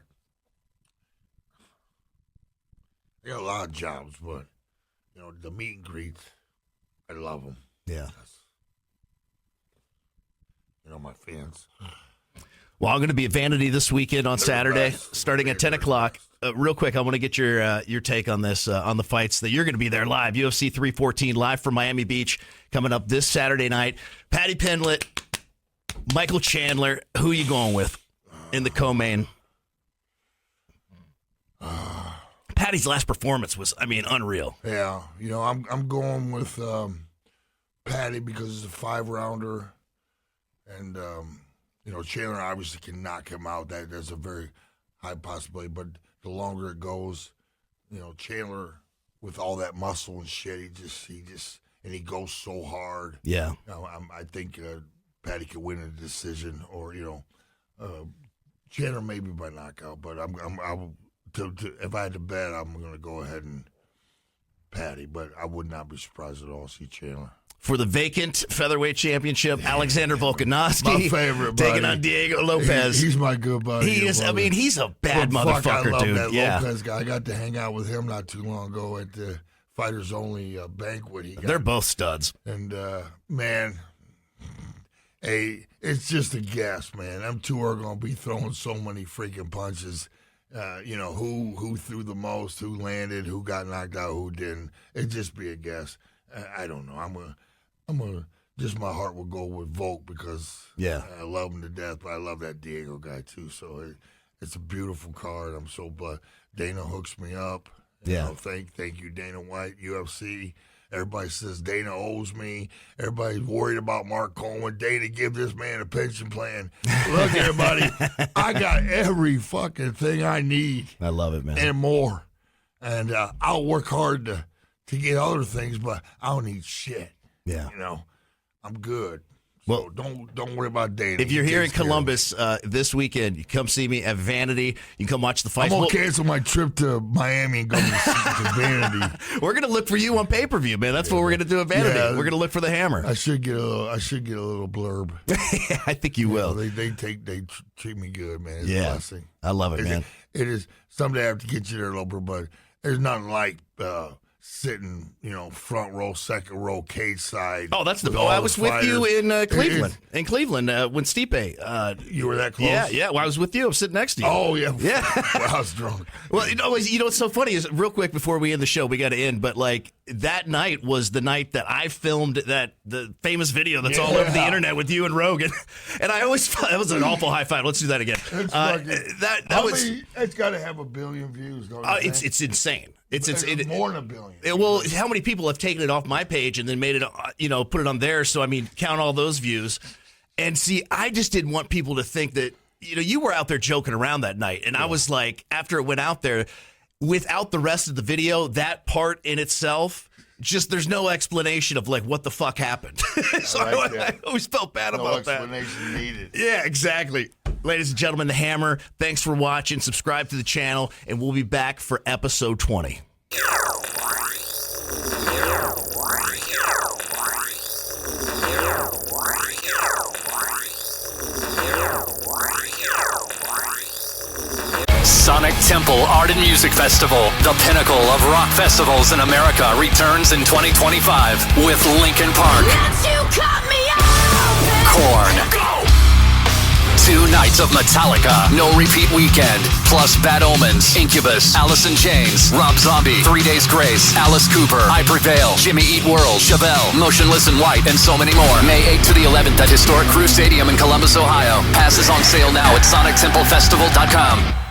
Speaker 2: got a lot of jobs, but, the meet and greets, I love them.
Speaker 1: Yeah.
Speaker 2: My fans.
Speaker 1: Well, I'm going to be at Vanity this weekend on Saturday,
Speaker 2: best.
Speaker 1: starting at 10 o'clock. Real quick, I want to get your take on this, on the fights that you're going to be there live. UFC 314 live from Miami Beach coming up this Saturday night. Paddy Pimblett, Michael Chandler, who are you going with in the co-main? Paddy's last performance was, unreal.
Speaker 2: Yeah, I'm going with Paddy because it's a 5-rounder, and Chandler obviously can knock him out. That's a very high possibility. But the longer it goes, Chandler with all that muscle and shit, he goes so hard.
Speaker 1: Yeah,
Speaker 2: I think Paddy could win a decision, or Chandler maybe by knockout. But if I had to bet, I'm going to go ahead and Paddy. But I would not be surprised at all to see Chandler.
Speaker 1: For the vacant featherweight championship, Alexander Volkanovski
Speaker 2: my favorite buddy.
Speaker 1: taking on Diego Lopez.
Speaker 2: He's my good buddy.
Speaker 1: He is. He's a bad motherfucker,
Speaker 2: I love
Speaker 1: dude.
Speaker 2: That
Speaker 1: yeah,
Speaker 2: Lopez guy. I got to hang out with him not too long ago at the Fighters Only banquet.
Speaker 1: They're both studs.
Speaker 2: And man, it's just a gas, man. Them two are going to be throwing so many freaking punches. who threw the most, who landed, who got knocked out, who didn't. It'd just be a guess. I don't know. I'm gonna just my heart will go with Volk because I love him to death, but I love that Diego guy too. So it's a beautiful card. I'm so blessed. Dana hooks me up. Thank you, Dana White, UFC. Everybody says Dana owes me. Everybody's worried about Mark Coleman. Dana, give this man a pension plan. Look, everybody, I got every fucking thing I need.
Speaker 1: I love it, man.
Speaker 2: And more. And I'll work hard to get other things, but I don't need shit.
Speaker 1: Yeah.
Speaker 2: I'm good.
Speaker 1: Well,
Speaker 2: so don't worry about Dana.
Speaker 1: If you're here in Columbus this weekend, you come see me at Vanity. You can come watch the fights.
Speaker 2: I'm going to cancel my trip to Miami and go to Vanity.
Speaker 1: We're going to look for you on pay-per-view, man. That's what we're going to do at Vanity. We're going to look for the Hammer.
Speaker 2: I should get a little blurb.
Speaker 1: I think you will.
Speaker 2: They treat me good, man. It's a blessing.
Speaker 1: I love it, man.
Speaker 2: It is. Someday I have to get you there, Loper, but there's nothing like sitting, front row, second row, cage side.
Speaker 1: Oh, that's I was with you in Cleveland. In Cleveland, when Stipe.
Speaker 2: You were that close?
Speaker 1: Yeah. Well, I was with you. I was sitting next to you.
Speaker 2: Oh, yeah.
Speaker 1: Yeah.
Speaker 2: Well, I was drunk.
Speaker 1: Well, what's so funny is, real quick before we end the show, we got to end, but that night was the night that I filmed the famous video that's all over the internet with you and Rogan. And I always thought that was an awful high five. Let's do that again.
Speaker 2: It's got to have 1 billion views, don't you think?
Speaker 1: It's insane. It's
Speaker 2: more than 1 billion.
Speaker 1: How many people have taken it off my page and then made it, put it on theirs? So, count all those views. And see, I just didn't want people to think that, you were out there joking around that night. And I was like, after it went out there, without the rest of the video, that part in itself, just there's no explanation of what the fuck happened. So I always felt bad about that.
Speaker 2: No explanation needed.
Speaker 1: Yeah, exactly. Ladies and gentlemen, the Hammer, thanks for watching. Subscribe to the channel, and we'll be back for episode 20.
Speaker 3: Sonic Temple Art and Music Festival, the pinnacle of rock festivals in America, returns in 2025 with Linkin Park, Korn, 2 nights of Metallica, no repeat weekend, plus Bad Omens, Incubus, Alice in Chains, Rob Zombie, 3 Days Grace, Alice Cooper, I Prevail, Jimmy Eat World, Chevelle, Motionless in White, and so many more. May 8th to the 11th at Historic Crew Stadium in Columbus, Ohio. Passes on sale now at SonicTempleFestival.com.